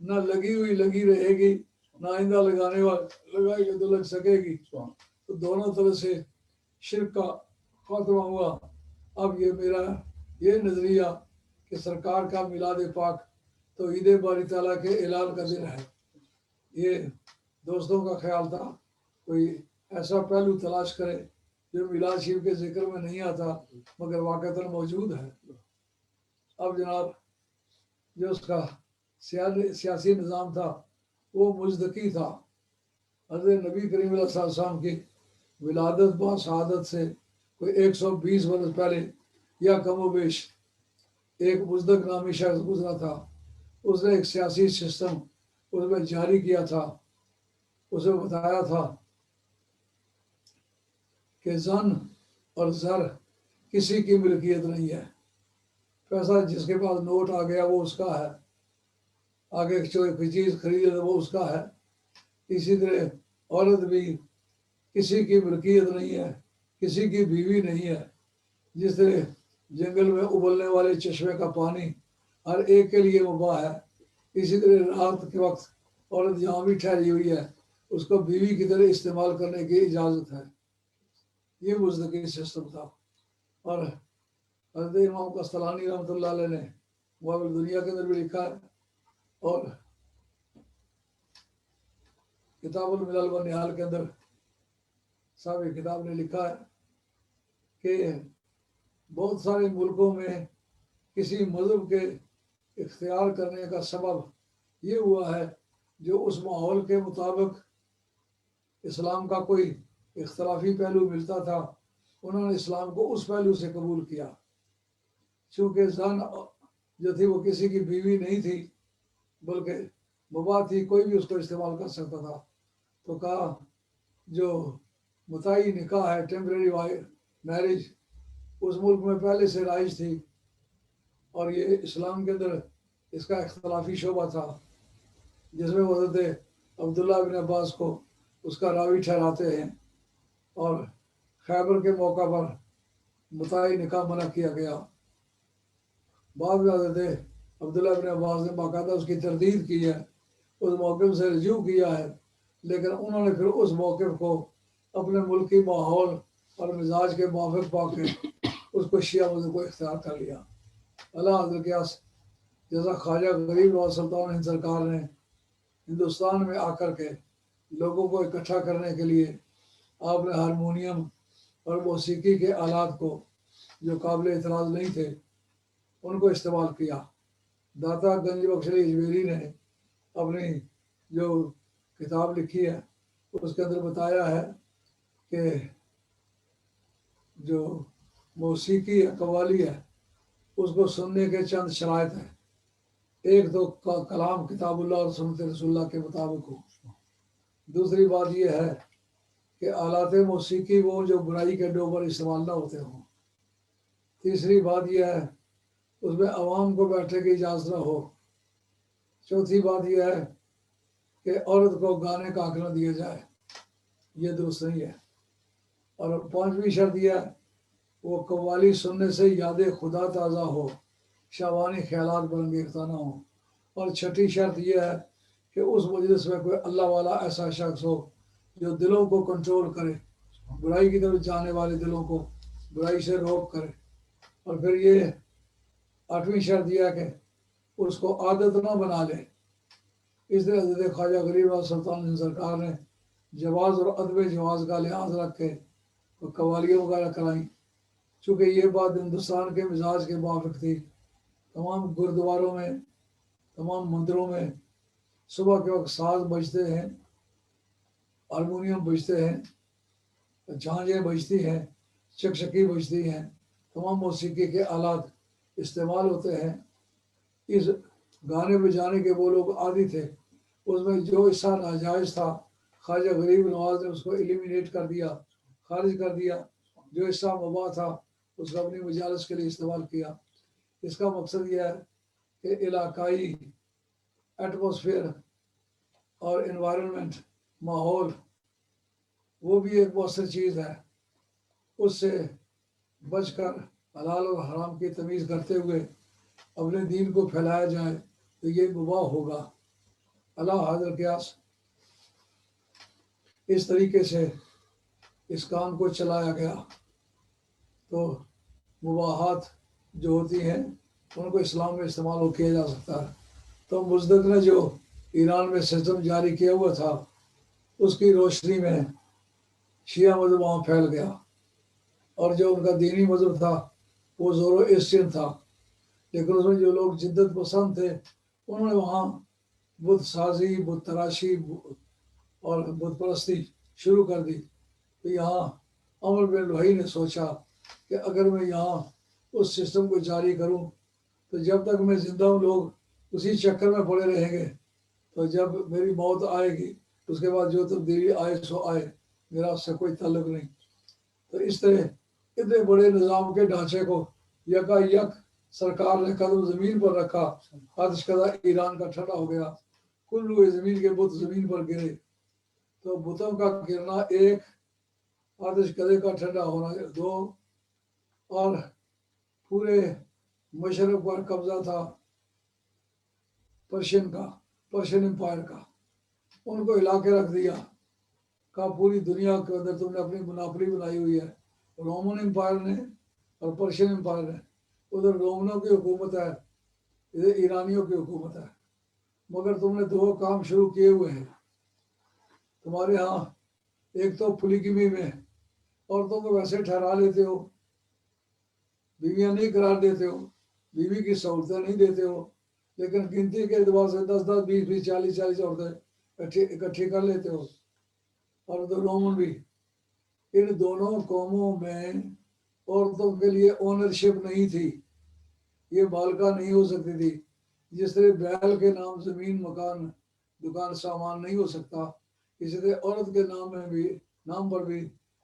نہ لگی ہوئی لگی رہے گی، نہ آئندہ لگائے گی تو لگ سکے گی۔ تو دونوں طرح سے شرک کا خاتمہ ہوا۔ اب یہ میرا یہ نظریہ کہ سرکار کا میلاد پاک تو عید باری تعالیٰ کے اعلان کا دن ہے، یہ دوستوں کا خیال تھا، کوئی ایسا پہلو تلاش کرے جو میلاد شریف کے ذکر میں نہیں آتا مگر واقعتاً موجود ہے۔ اب جناب جو اس کا سیاسی نظام تھا وہ مزدکی تھا۔ حضرت نبی کریم علیہ السلام کی ولادت با شہادت سے کوئی 120 برس پہلے یا کم و بیش ایک مزدک نامی شخص گزرا تھا، اس نے ایک سیاسی سسٹم اس میں جاری کیا تھا، اسے بتایا تھا کہ زن اور زر کسی کی ملکیت نہیں ہے، پیسہ جس کے پاس نوٹ آ گیا وہ اس کا ہے، آگے کوئی چیز خرید وہ اس کا ہے۔ اسی طرح عورت بھی کسی کی ملکیت نہیں ہے، کسی کی بیوی نہیں ہے۔ جس طرح جنگل میں ابلنے والے چشمے کا پانی ہر ایک کے لیے مباح ہے، اسی طرح رات کے وقت عورت جہاں بھی ٹھہری ہوئی ہے اس کو بیوی کی طرح استعمال کرنے کی اجازت ہے۔ یہ مزدقی سسٹم تھا۔ اور حضرت امام قسطلانی رحمۃ اللہ علیہ نے معامل دنیا کے اندر بھی لکھا ہے، اور کتاب الملل و نہال کے اندر صاحب کتاب نے لکھا ہے کہ بہت سارے ملکوں میں کسی مذہب کے اختیار کرنے کا سبب یہ ہوا ہے جو اس ماحول کے مطابق اسلام کا کوئی اختلافی پہلو ملتا تھا، انہوں نے اسلام کو اس پہلو سے قبول کیا۔ چونکہ زن جو تھی وہ کسی کی بیوی نہیں تھی بلکہ مباح تھی، کوئی بھی اس کو استعمال کر سکتا تھا، تو کہا جو متعی نکاح ہے، ٹیمپریری میرج، اس ملک میں پہلے سے رائج تھی، اور یہ اسلام کے اندر اس کا اختلافی شعبہ تھا، جس میں حضرت عبداللہ بن عباس کو اس کا راوی ٹھہراتے ہیں، اور خیبر کے موقع پر متعی نکاح منع کیا گیا۔ بعد میں حضرت عبداللہ بن عباس نے باقاعدہ اس کی تردید کی ہے، اس موقف سے رجوع کیا ہے، لیکن انہوں نے پھر اس موقف کو اپنے ملکی ماحول اور مزاج کے موافق پا کے اس کو شیعہ مذہب کو اختیار کر لیا۔ اللہ حضرت قیاس جیسا خواجہ غریب نواز سلطان ہند سرکار نے ہندوستان میں آ کر کے لوگوں کو اکٹھا کرنے کے لیے آپ نے ہارمونیم اور موسیقی کے آلات کو جو قابل اعتراض نہیں تھے ان کو استعمال کیا۔ داتا گنج بخش علی اجمیری نے اپنی جو کتاب لکھی ہے اس کے اندر بتایا ہے کہ جو موسیقی قوالی ہے اس کو سننے کے چند شرائط ہیں۔ ایک تو کلام کتاب اللہ اور سنت رسول اللہ کے مطابق ہو، دوسری بات یہ ہے کہ آلات موسیقی وہ جو برائی کے ڈور پر استعمال نہ ہوتے ہوں، تیسری بات یہ ہے اس میں عوام کو بیٹھنے کی اجازت نہ ہو، چوتھی بات یہ ہے کہ عورت کو گانے کا حق نہ دیا جائے، یہ درست نہیں ہے، اور پانچویں شرط یہ ہے وہ قوالی سننے سے یاد خدا تازہ ہو، شاوانی خیالات برانگیختہ نہ ہوں، اور چھٹی شرط یہ ہے کہ اس مجلس میں کوئی اللہ والا ایسا شخص ہو جو دلوں کو کنٹرول کرے، برائی کی طرف جانے والے دلوں کو برائی سے روک کرے۔ اور پھر یہ آٹھویں شرط یہ ہے کہ اس کو عادت نہ بنا لے۔ اس طرح حضرت خواجہ غریب نواز سلطان ہند سرکار نے جواز اور عدم جواز کا لحاظ رکھ کے قوالیاں وغیرہ کرائیں، چونکہ یہ بات ہندوستان کے مزاج کے موافق تھی۔ تمام گردواروں میں، تمام مندروں میں صبح کے وقت ساز بجتے ہیں، ہارمونیم بجتے ہیں، جھانجھیں بجتی ہیں، چکچکی بجتی ہیں، تمام موسیقی کے آلات استعمال ہوتے ہیں۔ اس گانے بجانے کے وہ لوگ عادی تھے، اس میں جو حصہ ناجائز تھا خواجہ غریب نواز نے اس کو ایلیمینیٹ کر دیا، خارج کر دیا، جو حصہ مباح تھا اس کو اپنی مجالس کے لیے استعمال کیا۔ اس کا مقصد یہ ہے کہ علاقائی ایٹماسفیئر اور انوائرمنٹ، ماحول، وہ بھی ایک مؤثر چیز ہے، اس سے بچ کر حلال اور حرام کی تمیز کرتے ہوئے اپنے دین کو پھیلایا جائے تو یہ مباح ہوگا۔ اللہ حاضر قیاس اس طریقے سے اس کام کو چلایا گیا، تو مباحات جو ہوتی ہیں ان کو اسلام میں استعمال کیا جا سکتا ہے۔ تو مزدق نے جو ایران میں سسٹم جاری کیا ہوا تھا اس کی روشنی میں شیعہ مذہب وہاں پھیل گیا، اور جو ان کا دینی مذہب تھا وہ زورو ایسٹین تھا، لیکن اس میں جو لوگ جدت پسند تھے انہوں نے وہاں بت سازی، بت تراشی اور بت پرستی شروع کر دی۔ تو یہاں عمر بن لوہی نے سوچا کہ اگر میں یہاں اس سسٹم کو جاری کروں تو جب تک میں زندہ ہوں لوگ اسی چکر میں پڑے رہیں گے، تو جب میری موت آئے گی اس کے بعد جو تبدیلی آئے سو آئے، میرا اس سے کوئی تعلق نہیں۔ تو اس طرح اتنے بڑے نظام کے ڈھانچے کو یکا یک سرکار نے قدم زمین پر رکھا، آتش کدہ ایران کا ٹھنڈا ہو گیا، کلو زمین کے بت زمین پر گرے۔ تو بتوں کا گرنا ایک، آتش کدے کا ٹھنڈا ہونا دو، اور پورے مشرق پر قبضہ تھا پرشین کا، پرشین امپائر کا، ان کو ہلا کے رکھ دیا۔ کہا پوری دنیا کے اندر تم نے اپنی مناپلی بنائی ہوئی ہے، رومن امپائر نے اور پرشین امپائر نے۔ ادھر رومنوں کی حکومت ہے، ادھر ایرانیوں کی حکومت ہے، مگر تم نے دو کام شروع کیے ہوئے ہیں تمہارے ہاں۔ ایک تو پولیگمی میں عورتوں کو ویسے ٹھہرا لیتے ہو، بیویاں نہیں قرار دیتے ہو، بیوی کی سہولتیں نہیں دیتے ہو، لیکن گنتی کے اعتبار سے 10 20 20 40 40 عورتیں اکٹھی کر لیتے ہو۔ اور تو رومن بھی، ان دونوں قوموں میں عورتوں کے لیے اونرشپ نہیں تھی، یہ مالکہ نہیں ہو سکتی تھی۔ جس طرح بیل کے نام زمین مکان دکان سامان نہیں ہو سکتا، اسی طرح عورت کے نام پر بھی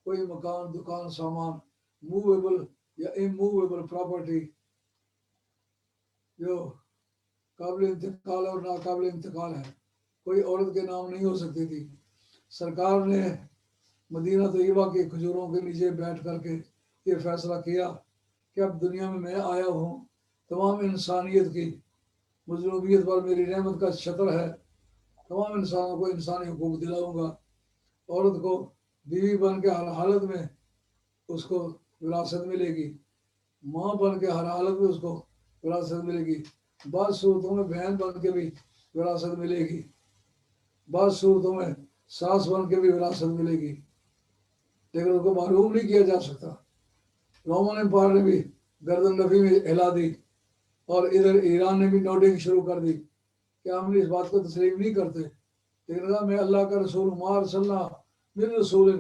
کوئی مکان دکان سامان موویبل یا اموویبل پراپرٹی جو قابل انتقال اور ناقابل انتقال ہے، کوئی عورت کے نام نہیں ہو سکتی تھی۔ سرکار نے مدینہ طیبہ کے کھجوروں کے نیچے بیٹھ کر کے یہ فیصلہ کیا کہ اب دنیا میں آیا ہوں، تمام انسانیت کی مظلومیت پر میری رحمت کا شطر ہے، تمام انسانوں کو انسانی حقوق دلاؤں گا۔ عورت کو بیوی بن کے ہر حالت میں اس کو وراثت ملے گی، ماں بن کے ہر حالت میں اس کو وراثت ملے گی، بعض صورتوں میں بہن بن کے بھی وراثت ملے گی، بعض صورتوں میں ساس بن کے بھی وراثت ملے گی، لیکن اس کو معلوم نہیں کیا جا سکتا۔ رومن امپائر نے بھی گردن نفی میں ہلا دی، اور ادھر ایران نے بھی نوٹنگ شروع کر دی کہ ہم اس بات کو تسلیم نہیں کرتے، لیکن کہا میں اللہ کا رسول مار صلی اللہ من رسول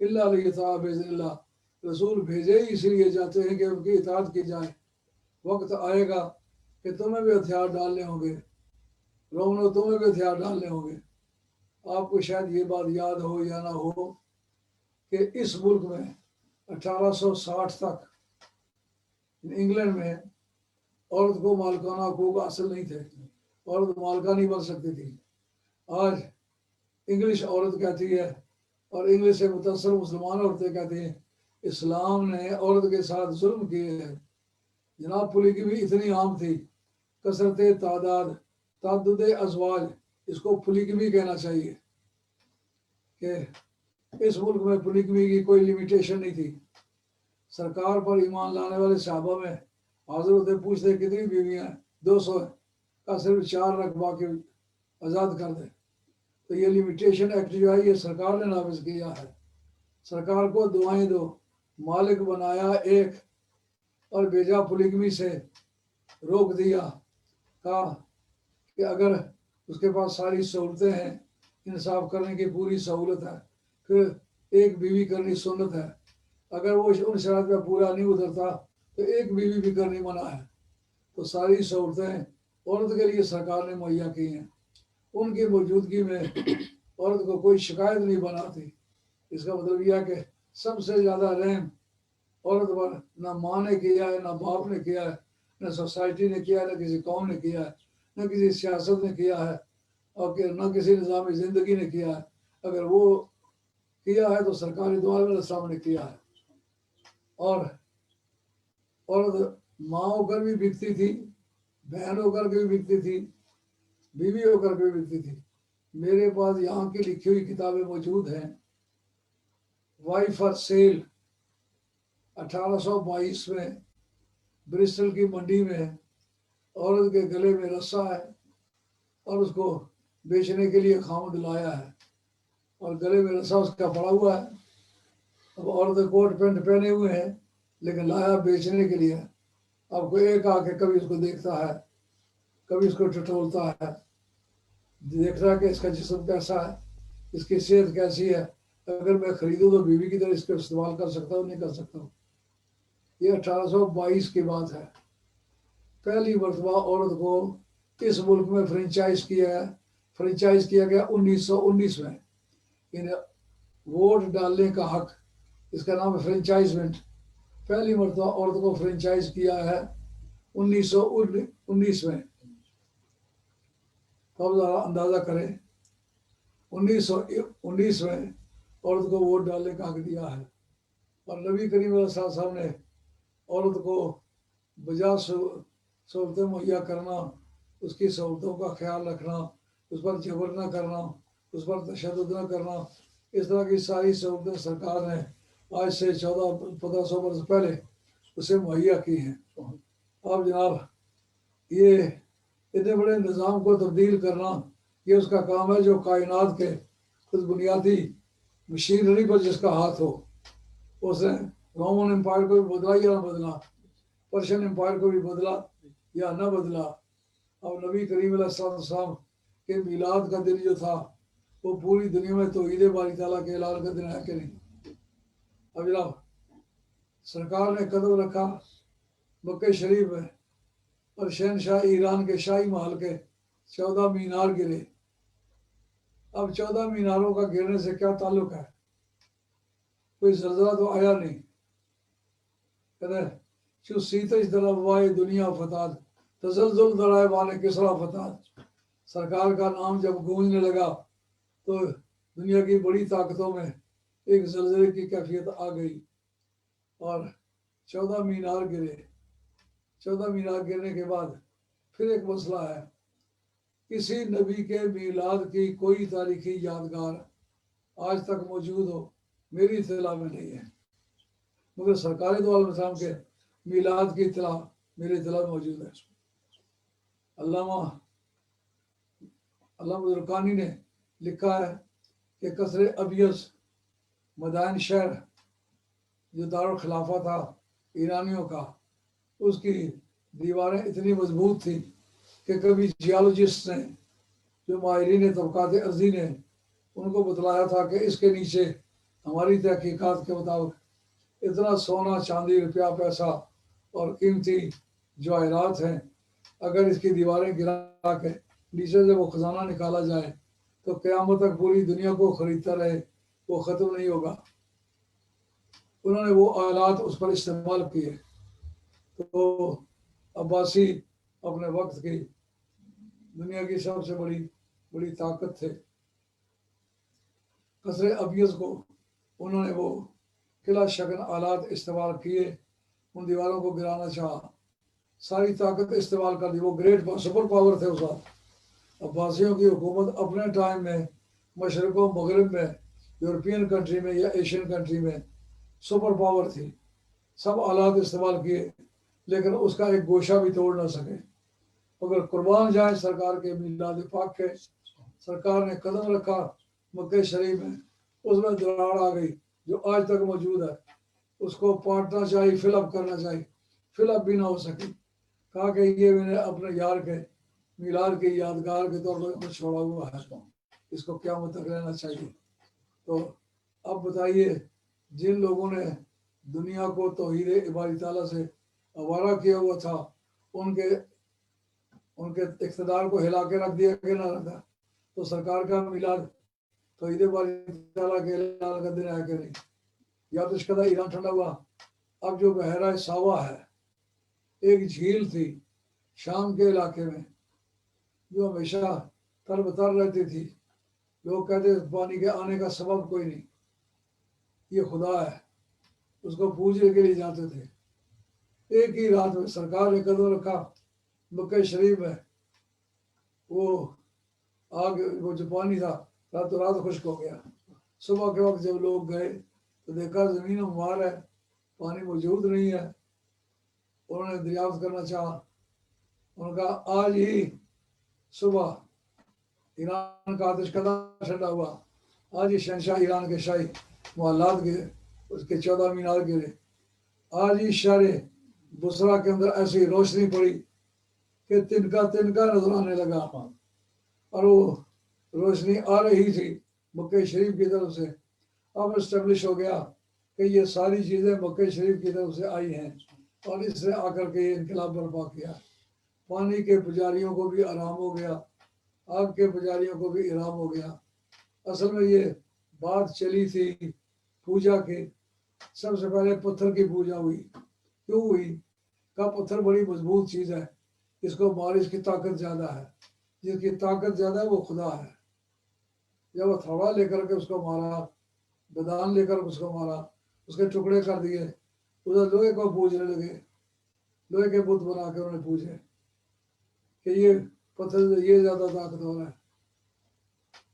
اللہ علیہ تعالیٰ بإذن اللہ، رسول بھیجے ہی اس لیے جاتے ہیں کہ ان کی اطاعت کی جائے۔ وقت آئے گا کہ تمہیں بھی ہتھیار ڈالنے ہوں گے، رومنوں تمہیں بھی ہتھیار ڈالنے ہوں گے۔ آپ کو شاید یہ بات یاد ہو یا نہ ہو کہ اس ملک میں 1860 تک انگلینڈ میں عورت کو مالکانہ حقوق حاصل نہیں تھے، عورت مالکہ نہیں بن سکتی تھی۔ آج انگلش عورت کہتی ہے اور انگلش سے متاثر مسلمان عورتیں کہتی ہیں اسلام نے عورت کے ساتھ ظلم کیے ہیں۔ جناب پولیگمی اتنی عام تھی، کثرت تعدد ازواج، اس کو پولیگمی کہنا چاہیے، کہ اس ملک میں پولیگمی کی کوئی لیمیٹیشن نہیں تھی۔ سرکار پر ایمان لانے والے صحابہ میں حاضر ہوتے پوچھتے کتنی بیویاں ہیں، 200 ہیں، کا صرف 4 رکھ باقی آزاد کر دیں۔ تو یہ لیمیٹیشن ایکٹ جو ہے یہ سرکار نے نافذ کیا ہے۔ سرکار کو دعائیں دو، مالک بنایا ایک اور بیجا پولیگمی سے روک دیا، کہا کہ اگر اس کے پاس ساری سہولتیں ہیں، انصاف کرنے کی پوری سہولت ہے، پھر ایک بیوی کرنی سنت ہے، اگر وہ ان شرائط پہ پورا نہیں اترتا تو ایک بیوی بھی کرنی منع ہے۔ تو ساری سہولتیں عورت کے لیے سرکار نے مہیا کی ہیں، ان کی موجودگی میں عورت کو کوئی شکایت نہیں بناتی۔ اس کا مطلب یہ ہے کہ سب سے زیادہ رحم عورت پر نہ ماں نے کیا ہے، نہ باپ نے کیا ہے، نہ سوسائٹی نے کیا ہے، نہ کسی قوم نے کیا ہے، نہ کسی سیاست نے کیا ہے، اور نہ کسی نظام زندگی نے کیا ہے۔ اگر وہ کیا ہے تو سرکاری دو علیہ السلام نے کیا ہے۔ اور عورت ماں ہو کر بھی بکتی تھی، بہن ہو کر کے بھی بکتی تھی، بیوی ہو کر کے بھی بکتی تھی۔ میرے پاس یہاں کی لکھی ہوئی کتابیں موجود ہیں۔ وائی فار سیل 1822 میں برسٹل کی منڈی میں عورت کے گلے میں رسا ہے اور اس کو بیچنے کے لیے خامد لایا ہے، اور گلے میں رسا اس کا پڑا ہوا ہے۔ اب عورت کوٹ پینٹ پہنے ہوئے ہیں لیکن لایا بیچنے کے لیے۔ اب کوئی ایک آ کے کبھی اس کو دیکھتا ہے، کبھی اس کو ٹٹولتا ہے، دیکھتا ہے کہ اس کا جسم کیسا ہے، اس کی صحت کیسی ہے، اگر میں خریدوں تو بیوی کی طرح اس کو استعمال کر سکتا ہوں نہیں کر سکتا ہوں۔ یہ 1822 کی بات ہے۔ پہلی مرتبہ عورت کو اس ملک میں فرنچائز کیا ہے۔ فرنچائز کیا گیا 1919 میں. ووٹ ڈالنے کا حق، اس کا نام ہے فرنچائزمنٹ. پہلی مرتبہ عورت کو فرنچائز کیا ہے 1919 میں. تو ذرا اندازہ کریں 1919 میں عورت کو ووٹ ڈالنے کا حق دیا ہے. اور نبی کریم علیہ الصلوۃ والسلام نے عورت کو بجا سہولتیں مہیا کرنا، اس کی سہولتوں کا خیال رکھنا، اس پر جبر نہ کرنا، اس پر تشدد نہ کرنا، اس طرح کی ساری سہولتیں سرکار نے آج سے 1400-1500 برس پہلے اسے مہیا کی ہیں. اب جناب یہ اتنے بڑے نظام کو تبدیل کرنا یہ اس کا کام ہے جو کائنات کے خود بنیادی مشینری پر جس کا ہاتھ ہو. اس نے رومن امپائر کو بھی بدلا یا نہ بدلا، پرشین امپائر کو بھی بدلا یا نہ بدلا. اب نبی کریم علیہ السلام کے میلاد کا دن جو تھا وہ پوری دنیا میں توحید باری تعالیٰ کے اعلان کا دن ہے کہ نہیں. اب جناب سرکار نے قدم رکھا مکہ شریف میں اور شہنشاہ ایران کے شاہی محل کے 14 مینار گرے. اب 14 میناروں کا گرنے سے کیا تعلق ہے؟ کوئی زلزلہ تو آیا نہیں. کہتے چو سیتش در افواہ دنیا فتاد تزلزل در ایوان کسریٰ فتاد. سرکار کا نام جب گونجنے لگا تو دنیا کی بڑی طاقتوں میں ایک زلزلے کی کیفیت آ گئی اور 14 مینار گرے. 14 مینار گرنے کے بعد پھر ایک مسئلہ ہے، کسی نبی کے میلاد کی کوئی تاریخی یادگار آج تک موجود ہو میری اطلاع میں نہیں ہے، مگر سرکار دو عالم السلام کے میلاد کی اطلاع میری اطلاع میں موجود ہے. علامہ زرقانی نے لکھا ہے کہ قصر ابیض مدائن شہر جو دارالخلافہ تھا ایرانیوں کا، اس کی دیواریں اتنی مضبوط تھیں کہ کبھی جیولوجسٹ نے جو ماہرین طبقات ارضی نے ان کو بتلایا تھا کہ اس کے نیچے ہماری تحقیقات کے مطابق اتنا سونا چاندی روپیہ پیسہ اور قیمتی جواہرات ہیں، اگر اس کی دیواریں گرا کے نیچے سے وہ خزانہ نکالا جائے تو قیامت تک پوری دنیا کو خریدتا رہے، وہ ختم نہیں ہوگا. انہوں نے وہ آلات اس پر استعمال کیے. تو عباسی اپنے وقت کی دنیا کی سب سے بڑی طاقت تھے. قصر ابیض کو انہوں نے وہ قلعہ شکن آلات استعمال کیے، ان دیواروں کو گرانا چاہا، ساری طاقت استعمال کر دی. وہ گریٹ سپر پاور تھے اس وقت. عباسیوں کی حکومت اپنے ٹائم میں مشرق و مغرب میں یورپین کنٹری میں یا ایشین کنٹری میں سپر پاور تھی. سب آلات استعمال کیے لیکن اس کا ایک گوشہ بھی توڑ نہ سکے. مگر قربان جائیں سرکار کے میلاد پاک کے، سرکار نے قدم رکھا مکہ شریف میں، اس میں دراڑ آ گئی جو آج تک موجود ہے. اس کو پاٹنا چاہیے، فل اپ کرنا چاہیے، فل اپ بھی نہ ہو سکی. کہا کہ یہ میں نے اپنے یار کے میلاد کی یادگار کے طور پر چھوڑا ہوا ہے، اس کو قیامت تک رہنا چاہیے. تو اب بتائیے جن لوگوں نے دنیا کو توحید باری تعالیٰ سے آوارہ کیا ہوا تھا ان کے اقتدار کو ہلا کے رکھ دیا کہ نہ رکھا. تو سرکار کا میلاد توحید باری تعالیٰ کے اعلان کا دن ہے کہ نہیں. یا تو اشکدہ ایران ٹھنڈا ہوا. اب جو بحیرہ ساوا ہے، ایک جھیل تھی شام کے علاقے میں جو ہمیشہ تر بتر رہتی تھی. لوگ کہتے پانی کے آنے کا سبب کوئی نہیں، یہ خدا ہے، اس کو پوجنے کے لیے جاتے تھے. ایک ہی رات میں سرکار نے قدم رکھا مکہ شریف میں، وہ آگ وہ جو پانی تھا راتوں رات خشک ہو گیا. صبح کے وقت جب لوگ گئے تو دیکھا زمین ہموار ہے، پانی موجود نہیں ہے. انہوں نے دریافت کرنا چاہا، انہوں نے کہا آج ہی صبح ایران کا آتش کدہ ٹھنڈا ہوا، آج ہی شہنشاہ ایران کے شاہی محلات گرے، اس کے 14 مینار گرے. آج ہی شہر بصرہ کے اندر ایسی روشنی پڑی کہ تنکا نظر آنے لگا، اور وہ روشنی آ رہی تھی مکہ شریف کی طرف سے. اب اسٹیبلش ہو گیا کہ یہ ساری چیزیں مکہ شریف کی طرف سے آئی ہیں اور اس سے آ کر کے یہ انقلاب برپا کیا. پانی کے پجاریوں کو بھی آرام ہو گیا. آگ کے پجاریوں کو بھی انعام ہو گیا۔ اصل میں یہ بات چلی تھی پوجا کے، سب سے پہلے پتھر کی پوجا ہوئی۔ کیوں ہوئی؟ کہ پتھر بڑی مضبوط چیز ہے، اس کو مارے، اس کی طاقت زیادہ ہے، جس کی طاقت زیادہ ہے وہ خدا ہے۔ جب ہتھوڑا لے کر کے اس کو مارا، بدان لے کر اس کو مارا، اس کے ٹکڑے کر دیے، ادھر لوہے کو پوجنے لگے، لوہے کے بت بنا کے انہوں نے پوچھے کہ یہ پتھر یہ زیادہ طاقتور ہے۔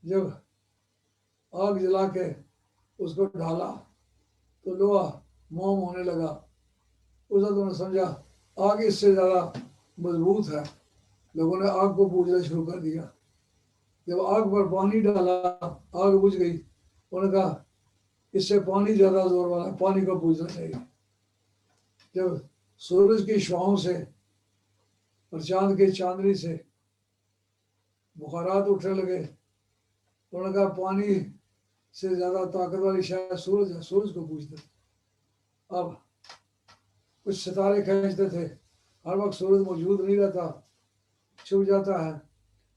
جب آگ جلا کے اس کو ڈالا تو لوہا موم ہونے لگا۔ اس وقت انہوں نے سمجھا آگ اس سے زیادہ مضبوط ہے، لوگوں نے آگ کو پوجنا شروع کر دیا۔ جب آگ پر پانی ڈالا، آگ بجھ گئی، انہوں نے کہا اس سے پانی زیادہ زور والا ہے، پانی کو پوجنا چاہیے۔ جب سورج کی شعاؤں سے اور چاند کی چاندنی سے بخارات اٹھنے لگے، انہوں نے کہا پانی سے زیادہ طاقت والی شاید سورج ہے، سورج کو پوجتے تھے۔ اب کچھ ستارے کھینچتے تھے، ہر وقت سورج موجود نہیں رہتا، چھپ جاتا ہے،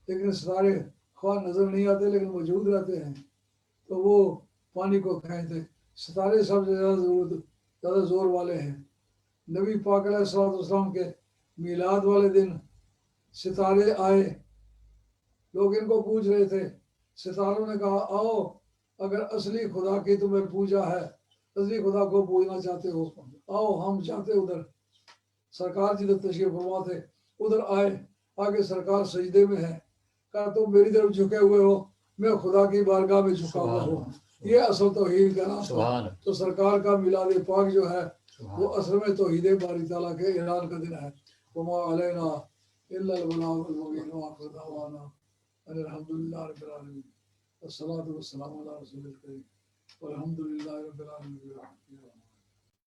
لیکن ستارے خواہ نظر نہیں آتے لیکن موجود رہتے ہیں، تو وہ پانی کو کھینچتے۔ ستارے سب سے زیادہ زور والے ہیں۔ نبی پاک علیہ الصلوۃ والسلام کے میلاد والے دن ستارے آئے، لوگ ان کو پوچھ رہے تھے، ستاروں نے کہا آؤ، اگر اصلی خدا کی تمہیں پوجا ہے، اصلی خدا کو پوجنا چاہتے ہو، آؤ ہم چاہتے ادھر۔ سرکار جدھر تشریف فرما تھے ادھر آئے، آگے سرکار سجدے میں ہے، کہا تم میری طرف جھکے ہوئے ہو، میں خدا کی بارگاہ میں جھکا ہوا ہوں۔ یہ اصل توحید کا نام۔ تو سرکار کا میلاد پاک جو ہے وہ اصل میں توحید باری تعالیٰ کے اعلان کا دن ہے۔ وما علینا الا البلاغ المبین وآخر دعوانا ان الحمد للہ رب العالمین والصلاۃ والسلام علی رسول الکریم والحمد للہ رب العالمین۔